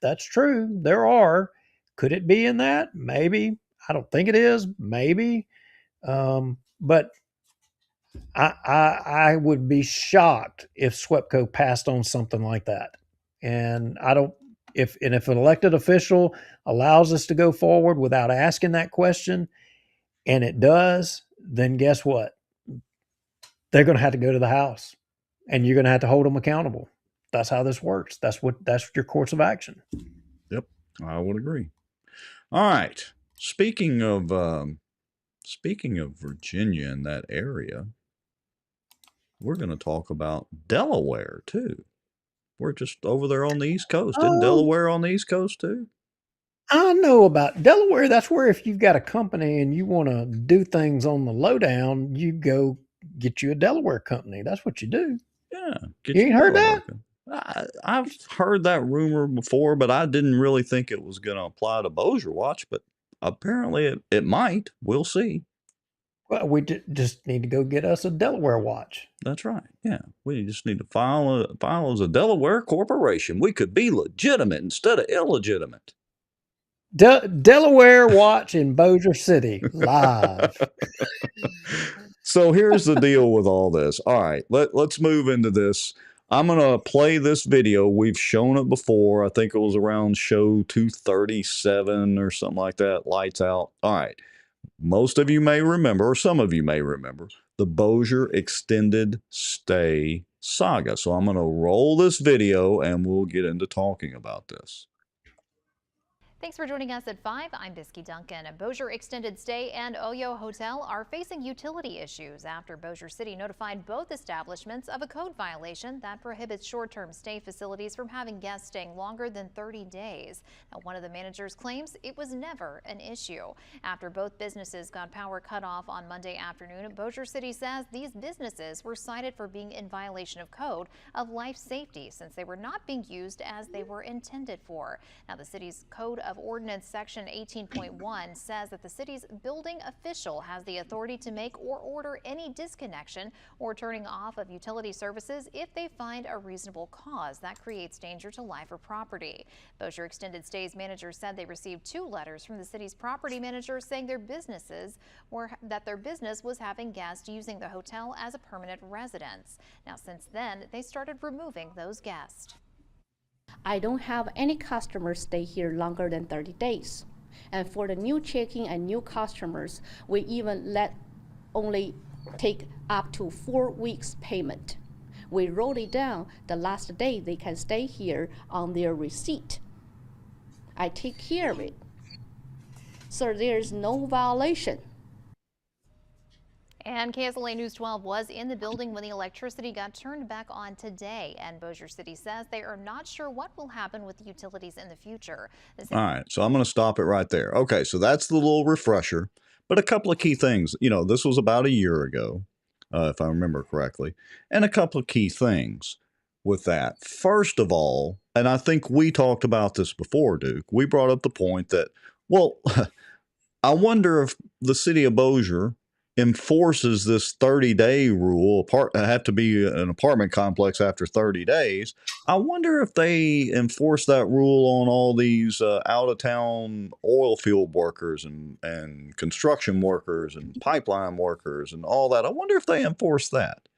that's true. There are. Could it be in that? Maybe. I don't think it is. Maybe. But I would be shocked if SWEPCO passed on something like that. And if an elected official allows us to go forward without asking that question, and it does, then guess what? They're going to have to go to the House, and you're going to have to hold them accountable. That's how this works. That's your course of action. Yep, I would agree. All right. Speaking of Virginia and that area, we're going to talk about Delaware too. We're just over there on the East Coast. Isn't Delaware on the East Coast too? I know about Delaware. That's where if you've got a company and you want to do things on the lowdown, you go get you a Delaware company. That's what you do. Yeah. You ain't heard that? I've heard that rumor before, but I didn't really think it was going to apply to Bossier Watch, but apparently it might. We'll see. Well, we just need to go get us a Delaware watch. That's right. Yeah. We just need to file as a Delaware corporation. We could be legitimate instead of illegitimate. Delaware Watch in Bossier City, live. So here's the deal with all this. All right, let's move into this. I'm going to play this video. We've shown it before. I think it was around show 237 or something like that, lights out. All right. Most of you may remember, or some of you may remember, the Bossier Extended Stay saga. So I'm going to roll this video and we'll get into talking about this. Thanks for joining us at 5. I'm Bisky Duncan. Bossier Extended Stay and Oyo Hotel are facing utility issues after Bossier City notified both establishments of a code violation that prohibits short-term stay facilities from having guests staying longer than 30 days. Now, one of the managers claims it was never an issue. After both businesses got power cut off on Monday afternoon, Bossier City says these businesses were cited for being in violation of code of life safety since they were not being used as they were intended for. Now, the city's code of Ordinance Section 18.1 says that the city's building official has the authority to make or order any disconnection or turning off of utility services if they find a reasonable cause that creates danger to life or property. Bossier Extended Stay's manager said they received 2 letters from the city's property manager saying their business was having guests using the hotel as a permanent residence. Now, since then, they started removing those guests. I don't have any customers stay here longer than 30 days. And for the new check-in and new customers, we even let only take up to 4 weeks payment. We roll it down the last day they can stay here on their receipt. I take care of it. So there's no violation. And KSLA News 12 was in the building when the electricity got turned back on today. And Bossier City says they are not sure what will happen with the utilities in the future. All right, so I'm going to stop it right there. Okay, so that's the little refresher. But a couple of key things. You know, this was about a year ago, if I remember correctly. And a couple of key things with that. First of all, and I think we talked about this before, Duke, we brought up the point that, well, I wonder if the city of Bossier enforces this 30-day rule. Have to be an apartment complex after 30 days. I wonder if they enforce that rule on all these out-of-town oil field workers and construction workers and pipeline workers and all that. I wonder if they enforce that.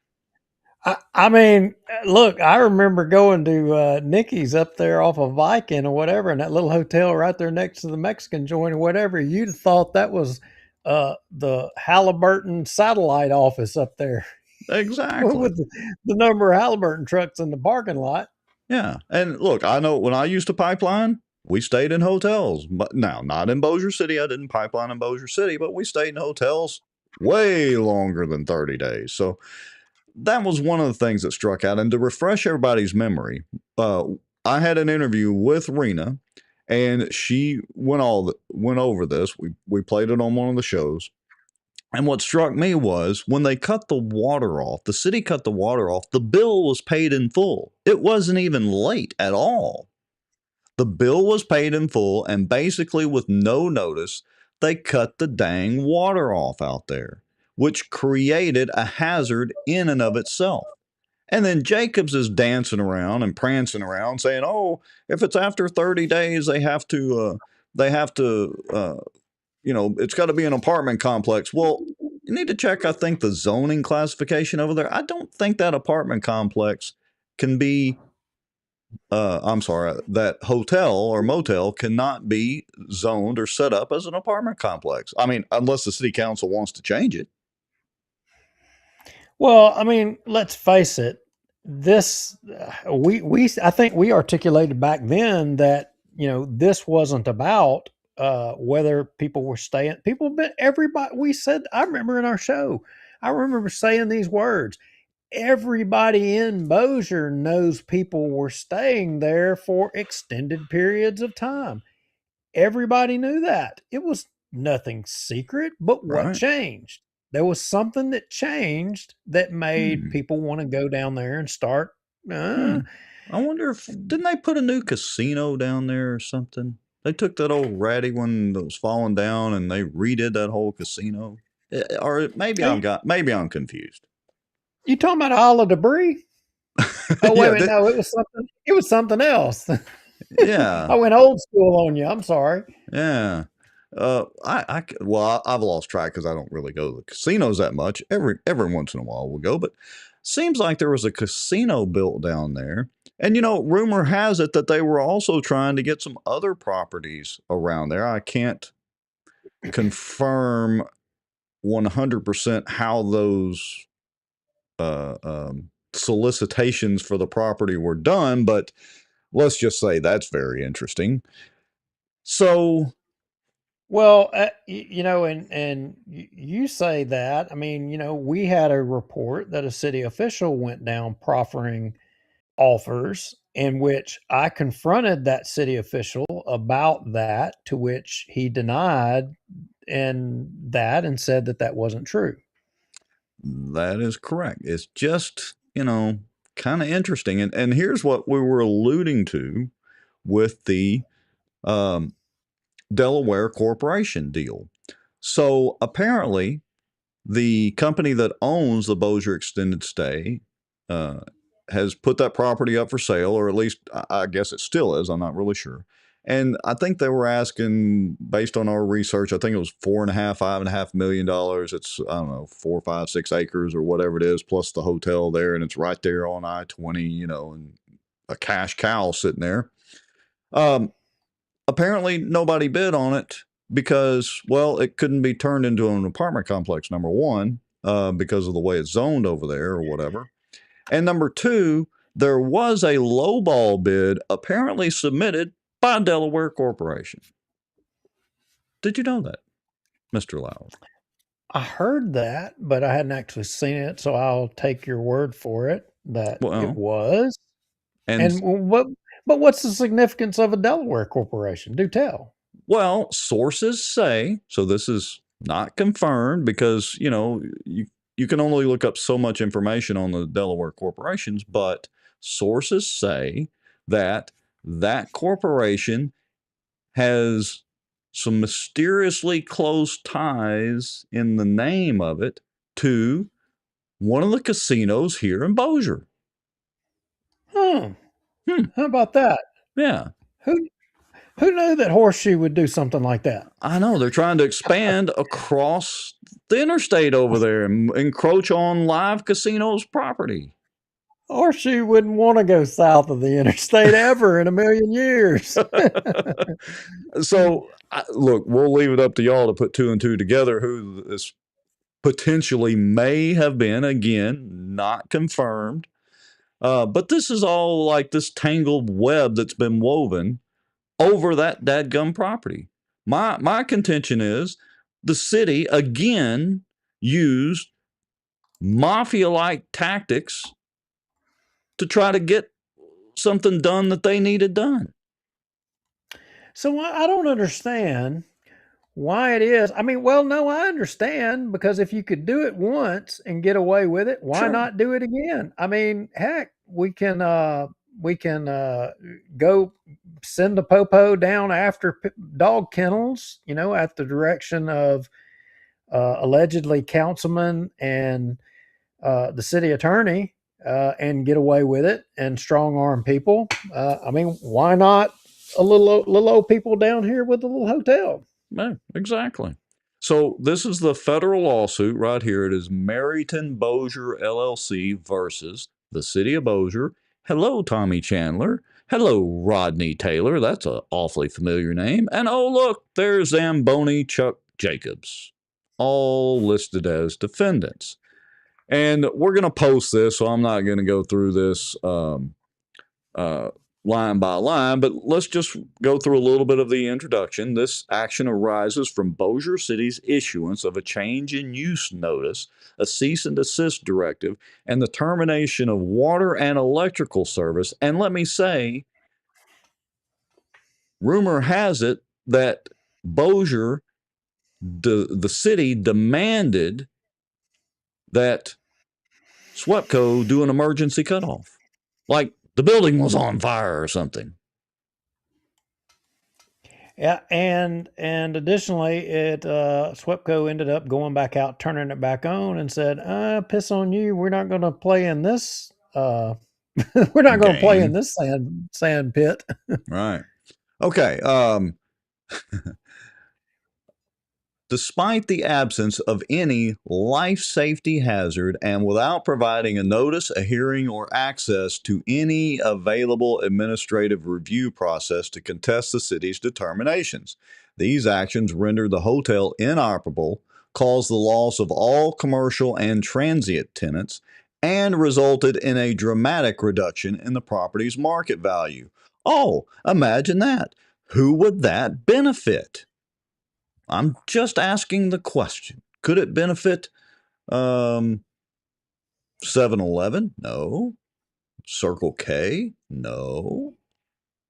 I mean, look, I remember going to Nikki's up there off of Viking or whatever, in that little hotel right there next to the Mexican joint or whatever. You'd have thought that was the Halliburton satellite office up there. Exactly. With the number of Halliburton trucks in the parking lot. Yeah. And look, I know when I used to pipeline, we stayed in hotels. But now, not in Bossier City. I didn't pipeline in Bossier City, but we stayed in hotels way longer than 30 days. So that was one of the things that struck out. And to refresh everybody's memory, I had an interview with Rena, and she went over this. We played it on one of the shows. And what struck me was when they cut the water off, the city cut the water off, the bill was paid in full. It wasn't even late at all. The bill was paid in full, and basically with no notice, they cut the dang water off out there, which created a hazard in and of itself. And then Jacobs is dancing around and prancing around saying, oh, if it's after 30 days, they have to, it's got to be an apartment complex. Well, you need to check, I think, the zoning classification over there. I don't think that apartment complex can be, that hotel or motel cannot be zoned or set up as an apartment complex. I mean, unless the city council wants to change it. Well, I mean, let's face it. This I think we articulated back then that this wasn't about whether people were staying. Everybody. We said. I remember in our show. I remember saying these words. Everybody in Bossier knows people were staying there for extended periods of time. Everybody knew that. It was nothing secret, but what changed? There was something that changed that made people want to go down there and start. I wonder if, didn't they put a new casino down there or something? They took that old ratty one that was falling down and they redid that whole casino. Or maybe I'm confused. You talking about Isle of Debris? Oh, wait a minute. No, it was something else. Yeah. I went old school on you. I'm sorry. Yeah. I've lost track because I don't really go to the casinos that much. Every once in a while we'll go, but seems like there was a casino built down there. And rumor has it that they were also trying to get some other properties around there. I can't confirm 100% how those solicitations for the property were done, but let's just say that's very interesting. So, well, and you say that. I mean, we had a report that a city official went down proffering offers, in which I confronted that city official about that, to which he denied and said that wasn't true. That is correct. It's just, kind of interesting. And here's what we were alluding to with the Delaware Corporation deal. So apparently the company that owns the Bossier Extended Stay has put that property up for sale, or at least I guess it still is. I'm not really sure. And I think they were asking, based on our research, I think it was $5.5 million. It's, I don't know, 4, 5, 6 acres or whatever it is, plus the hotel there. And it's right there on I-20, and a cash cow sitting there. apparently nobody bid on it because, well, it couldn't be turned into an apartment complex, number one, because of the way it's zoned over there or whatever. And number two, there was a lowball bid apparently submitted by Delaware Corporation. Did you know that, Mr. Lowrie? I heard that, but I hadn't actually seen it, so I'll take your word for it that it Well, was. and But what's the significance of a Delaware corporation? Do tell. well, sources say, so this is not confirmed because, you can only look up so much information on the Delaware corporations, but sources say that that corporation has some mysteriously close ties in the name of it to one of the casinos here in Bossier. How about that? Yeah. Who knew that Horseshoe would do something like that? I know. They're trying to expand across the interstate over there and encroach on Live Casino's property. Horseshoe wouldn't want to go south of the interstate ever in a million years. So, look, we'll leave it up to y'all to put two and two together who this potentially may have been. Again, not confirmed. But this is all like this tangled web that's been woven over that dadgum property. My contention is the city, again, used mafia-like tactics to try to get something done that they needed done. So I don't understand why it is. I mean, well, no, I understand because if you could do it once and get away with it, why Sure. not do it again? I mean, heck, we can go send the popo down after dog kennels, at the direction of allegedly councilman and the city attorney, and get away with it and strong arm people. I mean, why not a little old people down here with a little hotel? Yeah, exactly. So this is the federal lawsuit right here. It is Maryton Bossier LLC versus the city of Bossier. Hello, Tommy Chandler. Hello, Rodney Taylor. That's an awfully familiar name. And oh, look, there's Zamboni Chuck Jacobs, all listed as defendants. And we're going to post this, so I'm not going to go through this line by line, but let's just go through a little bit of the introduction. This action arises from Bossier City's issuance of a change in use notice, a cease and desist directive, and the termination of water and electrical service. And let me say, rumor has it that Bossier, the city, demanded that SWEPCO do an emergency cutoff. Like the building was on fire or something. Yeah, and additionally, SWEPCO ended up going back out, turning it back on, and said, "Piss on you! We're not going to play in this. We're not going to play in this sand pit." Right. Okay. Despite the absence of any life safety hazard and without providing a notice, a hearing, or access to any available administrative review process to contest the city's determinations, these actions rendered the hotel inoperable, caused the loss of all commercial and transient tenants, and resulted in a dramatic reduction in the property's market value. Oh, imagine that. Who would that benefit? I'm just asking the question. Could it benefit 7-Eleven? No. Circle K? No.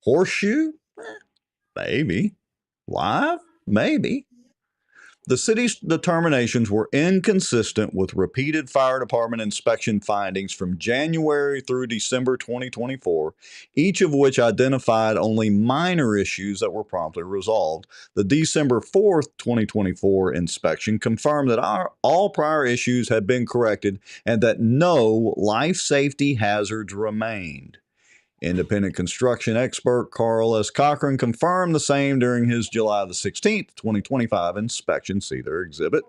Horseshoe? Maybe. Live? Maybe. The city's determinations were inconsistent with repeated fire department inspection findings from January through December 2024, each of which identified only minor issues that were promptly resolved. The December 4th, 2024 inspection confirmed that all prior issues had been corrected and that no life safety hazards remained. Independent construction expert Carl S. Cochran confirmed the same during his July the 16th, 2025 inspection. See their exhibit.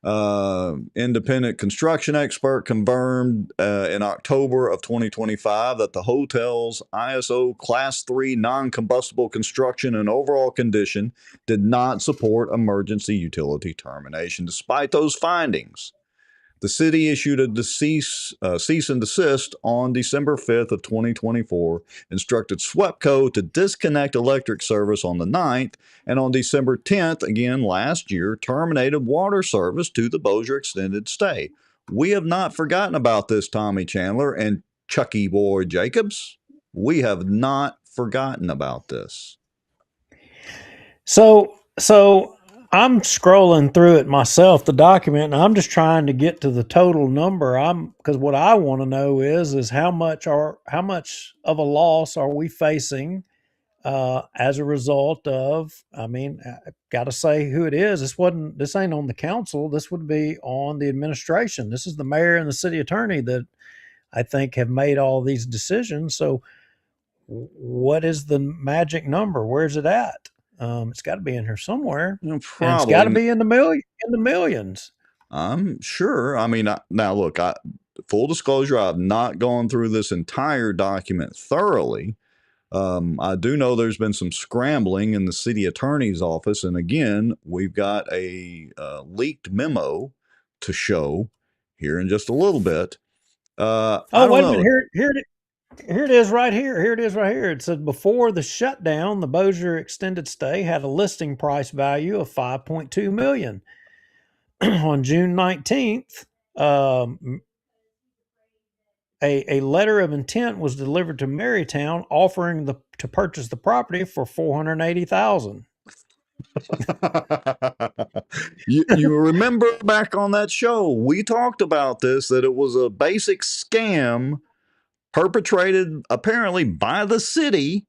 Independent construction expert confirmed in October of 2025 that the hotel's ISO Class 3 non-combustible construction and overall condition did not support emergency utility termination. Despite those findings, the city issued a cease and desist on December 5th of 2024, instructed SWEPCO to disconnect electric service on the 9th, and on December 10th, again last year, terminated water service to the Bossier Extended Stay. We have not forgotten about this, Tommy Chandler and Chucky Boy Jacobs. We have not forgotten about this. So I'm scrolling through it myself, the document, and I'm just trying to get to the total number. Because what I want to know is how much of a loss are we facing as a result of? I mean, I got to say who it is. This ain't on the council. This would be on the administration. This is the mayor and the city attorney that I think have made all these decisions. So, what is the magic number? Where's it at? It's got to be in here somewhere, and it's got to be in the millions. I'm sure. I mean, now look, full disclosure, I've not gone through this entire document thoroughly. I do know there's been some scrambling in the city attorney's office, and again, we've got a leaked memo to show here in just a little bit. Wait a minute! Here it is right here. Here it is right here. It said before the shutdown, the Bossier Extended Stay had a listing price value of $5.2 million. On June 19th, a letter of intent was delivered to Marytown offering to purchase the property for $480,000. You remember back on that show, we talked about this, that it was a basic scam perpetrated apparently by the city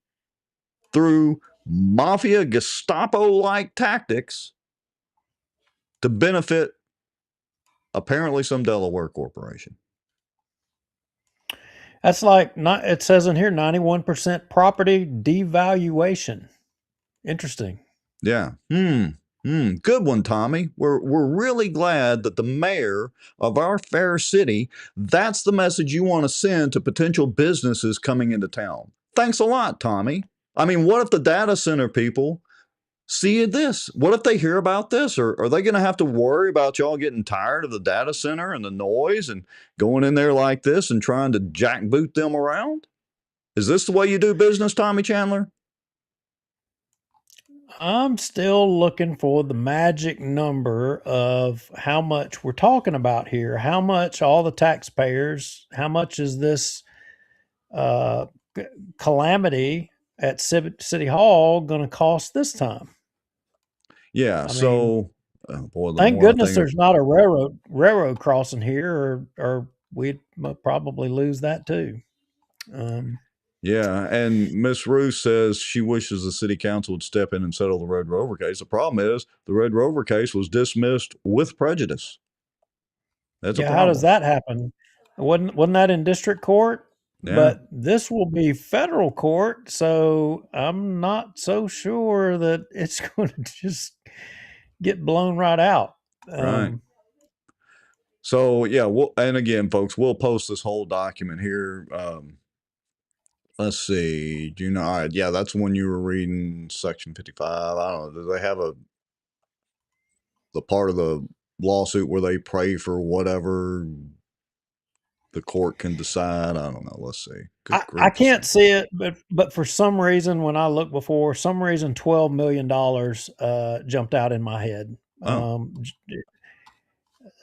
through mafia Gestapo-like tactics to benefit apparently some Delaware corporation. That's like, it says in here 91% property devaluation. Interesting. Yeah. Good one, Tommy. We're really glad that the mayor of our fair city, that's the message you want to send to potential businesses coming into town. Thanks a lot, Tommy. I mean, what if the data center people see this? What if they hear about this? Or are they going to have to worry about y'all getting tired of the data center and the noise and going in there like this and trying to jackboot them around? Is this the way you do business, Tommy Chandler? I'm still looking for the magic number of how much we're talking about here. How much all the taxpayers, how much is this calamity at City Hall going to cost this time? Yeah, thank goodness there's not a railroad crossing here, or we'd probably lose that too. Yeah, and Miss Ruth says she wishes the city council would step in and settle the Red Rover case. The problem is the Red Rover case was dismissed with prejudice. That's a problem. How does that happen? Wasn't that in district court? Yeah. But this will be federal court, so I'm not so sure that it's going to just get blown right out. Right. So yeah, and again, folks, we'll post this whole document here. Let's see. Do you know? All right, yeah, that's when you were reading section 55. I don't know. Do they have the part of the lawsuit where they pray for whatever the court can decide? I don't know. Let's see. I can't see it, but for some reason, when I looked before, $12 million jumped out in my head.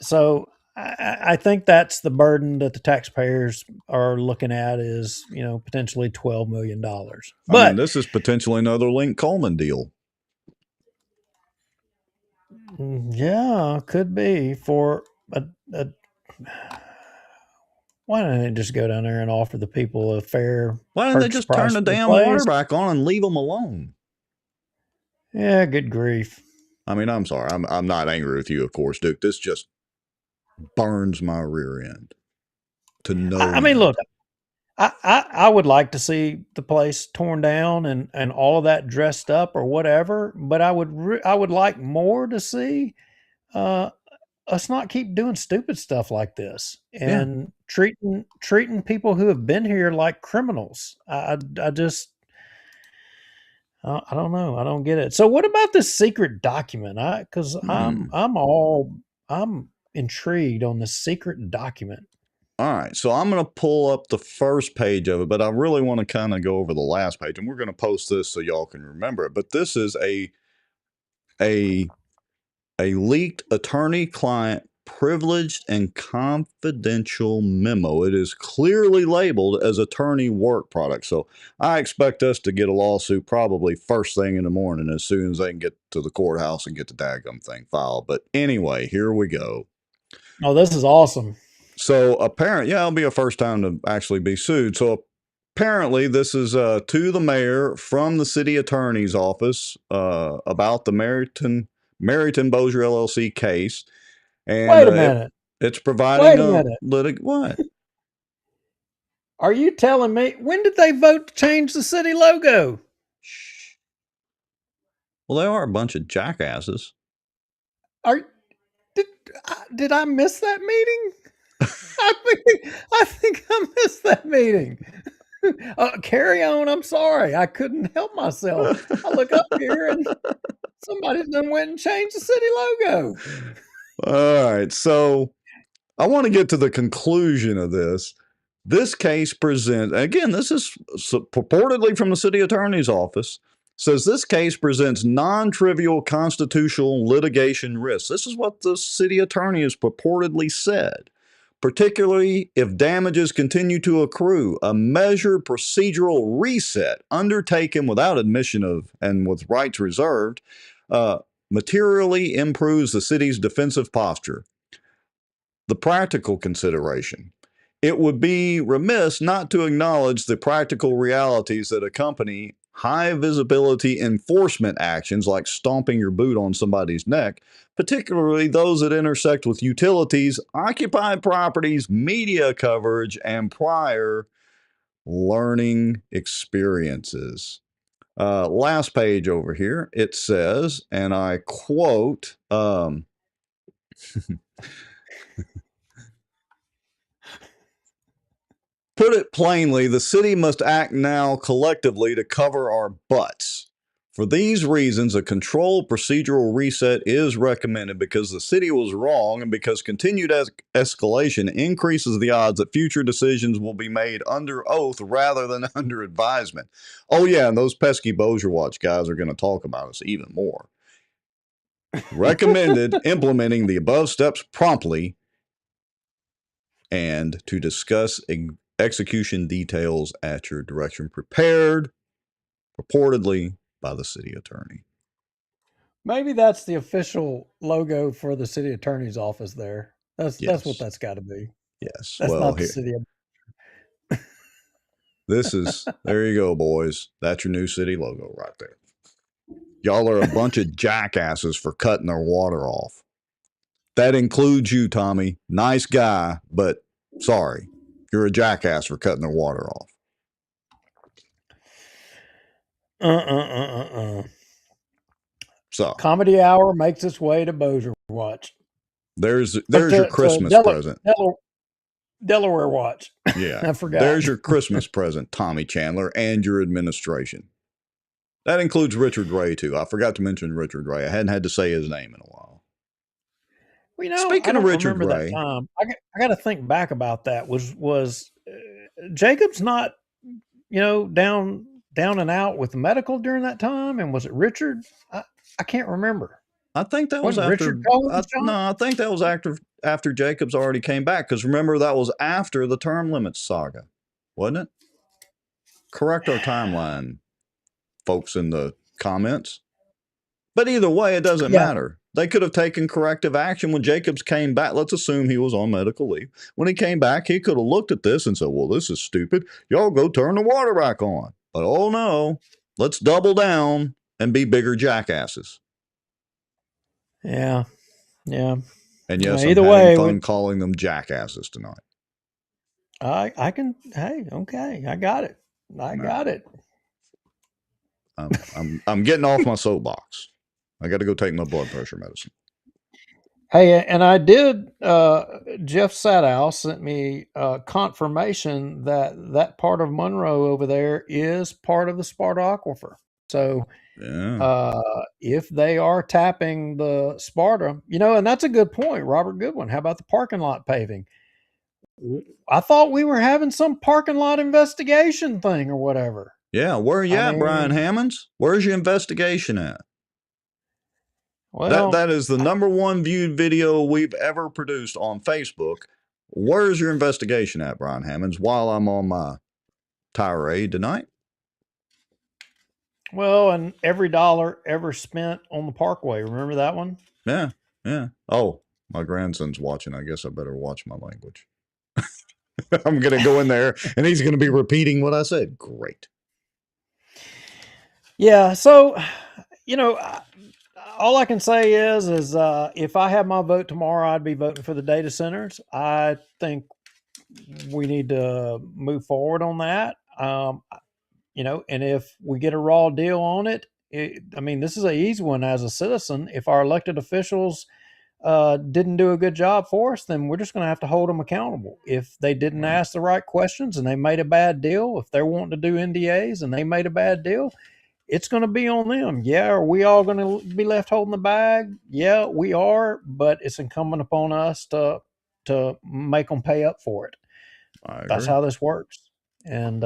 So I think that's the burden that the taxpayers are looking at is, potentially $12 million. But I mean, this is potentially another Link Coleman deal. Yeah, could be for why don't they just go down there and offer the people a fair? Why don't they just turn the damn water back on and leave them alone? Yeah, good grief. I mean, I'm sorry. I'm not angry with you, of course, Duke. This just burns my rear end to know. I mean, look, I would like to see the place torn down and all of that dressed up or whatever, but I would like more to see let's not keep doing stupid stuff like this and treating people who have been here like criminals. I just I don't know. I don't get it. So what about this secret document? Because I'm intrigued on this secret document. All right, so I'm going to pull up the first page of it, but I really want to kind of go over the last page, and we're going to post this so y'all can remember it. But this is a leaked attorney-client privileged and confidential memo. It is clearly labeled as attorney work product. So I expect us to get a lawsuit probably first thing in the morning as soon as they can get to the courthouse and get the daggum thing filed. But anyway, here we go. Oh, this is awesome. So apparently, yeah, it'll be a first time to actually be sued. So apparently this is to the mayor from the city attorney's office about the Meriton Bossier LLC case. And wait a minute. It's providing wait a minute. What? Are you telling me, when did they vote to change the city logo? Shh. Well, they are a bunch of jackasses. Did I miss that meeting? I think I missed that meeting. Carry on. I'm sorry. I couldn't help myself. I look up here and somebody done went and changed the city logo. All right. So I want to get to the conclusion of this. This case presents, again, this is purportedly from the city attorney's office, says this case presents non-trivial constitutional litigation risks. This is what the city attorney has purportedly said. Particularly if damages continue to accrue, a measured procedural reset undertaken without admission of and with rights reserved materially improves the city's defensive posture. The practical consideration. It would be remiss not to acknowledge the practical realities that accompany high visibility enforcement actions like stomping your boot on somebody's neck, particularly those that intersect with utilities, occupied properties, media coverage, and prior learning experiences. Last page over here, it says, and I quote, put it plainly, the city must act now collectively to cover our butts. For these reasons, a controlled procedural reset is recommended because the city was wrong and because continued escalation increases the odds that future decisions will be made under oath rather than under advisement. Oh yeah, and those pesky Bossier Watch guys are going to talk about us even more. Recommended implementing the above steps promptly and to discuss execution details at your direction, prepared purportedly by the city attorney. Maybe that's the official logo for the city attorney's office there. That's what that's got to be. Yes. That's well, not the city. This is, there you go, boys. That's your new city logo right there. Y'all are a bunch of jackasses for cutting their water off. That includes you, Tommy. Nice guy, but sorry. You're a jackass for cutting their water off. So Comedy Hour makes its way to Bossier Watch. There's your Christmas present. Delaware Watch. Yeah. I forgot. There's your Christmas present, Tommy Chandler, and your administration. That includes Richard Ray, too. I forgot to mention Richard Ray. I hadn't had to say his name in a while. Well, speaking of Richard Ray, I got to think back about that. Was Jacobs not, down and out with medical during that time? And was it Richard? I can't remember. I think that was after. I think that was after Jacobs already came back. Because remember, that was after the term limits saga, wasn't it? Correct our timeline, folks, in the comments. But either way, it doesn't matter. They could have taken corrective action when Jacobs came back. Let's assume he was on medical leave. When he came back, he could have looked at this and said, well, this is stupid. Y'all go turn the water back on. But oh no, let's double down and be bigger jackasses. Yeah. And yes, either I'm having fun calling them jackasses tonight. I can. Hey, okay, I got it. Got it. I'm getting off my soapbox. I got to go take my blood pressure medicine. Hey, and I did. Jeff Sadow sent me confirmation that that part of Monroe over there is part of the Sparta aquifer. So Yeah. if they are tapping the Sparta, and that's a good point, Robert Goodwin. How about the parking lot paving? I thought we were having some parking lot investigation thing or whatever. Yeah. Where are you at, Brian Hammonds? Where's your investigation at? Well, that is the number one viewed video we've ever produced on Facebook. Where's your investigation at, Brian Hammonds, while I'm on my tirade tonight? Well, and every dollar ever spent on the parkway. Remember that one? Yeah. Yeah. Oh, my grandson's watching. I guess I better watch my language. I'm going to go in there and he's going to be repeating what I said. Great. Yeah. So, all I can say is if I have my vote tomorrow, I'd be voting for the data centers. I think we need to move forward on that. And if we get a raw deal on it, this is an easy one as a citizen. If our elected officials didn't do a good job for us, then we're just going to have to hold them accountable. If they didn't ask the right questions and they made a bad deal, if they're wanting to do NDAs and they made a bad deal, it's going to be on them. Yeah, are we all going to be left holding the bag? Yeah, we are, but it's incumbent upon us to make them pay up for it. That's how this works. And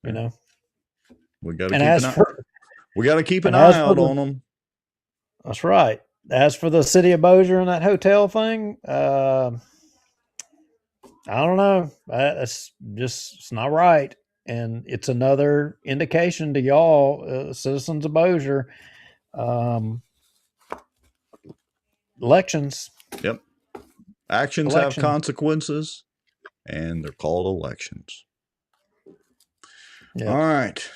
we got to keep an eye out on them. That's right. As for the city of Bossier and that hotel thing, I don't know. It's not right. And it's another indication to y'all, citizens of Bossier, elections. Yep. Actions have consequences, and they're called elections. Yep. All right.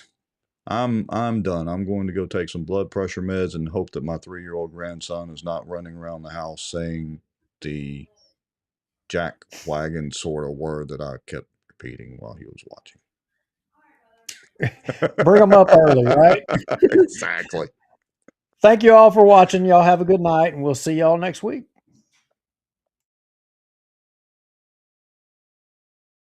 I'm done. I'm going to go take some blood pressure meds and hope that my 3-year-old grandson is not running around the house saying the jack wagon sort of word that I kept repeating while he was watching. Bring them up early, right? Exactly. Thank you all for watching. Y'all have a good night, and we'll see y'all next week.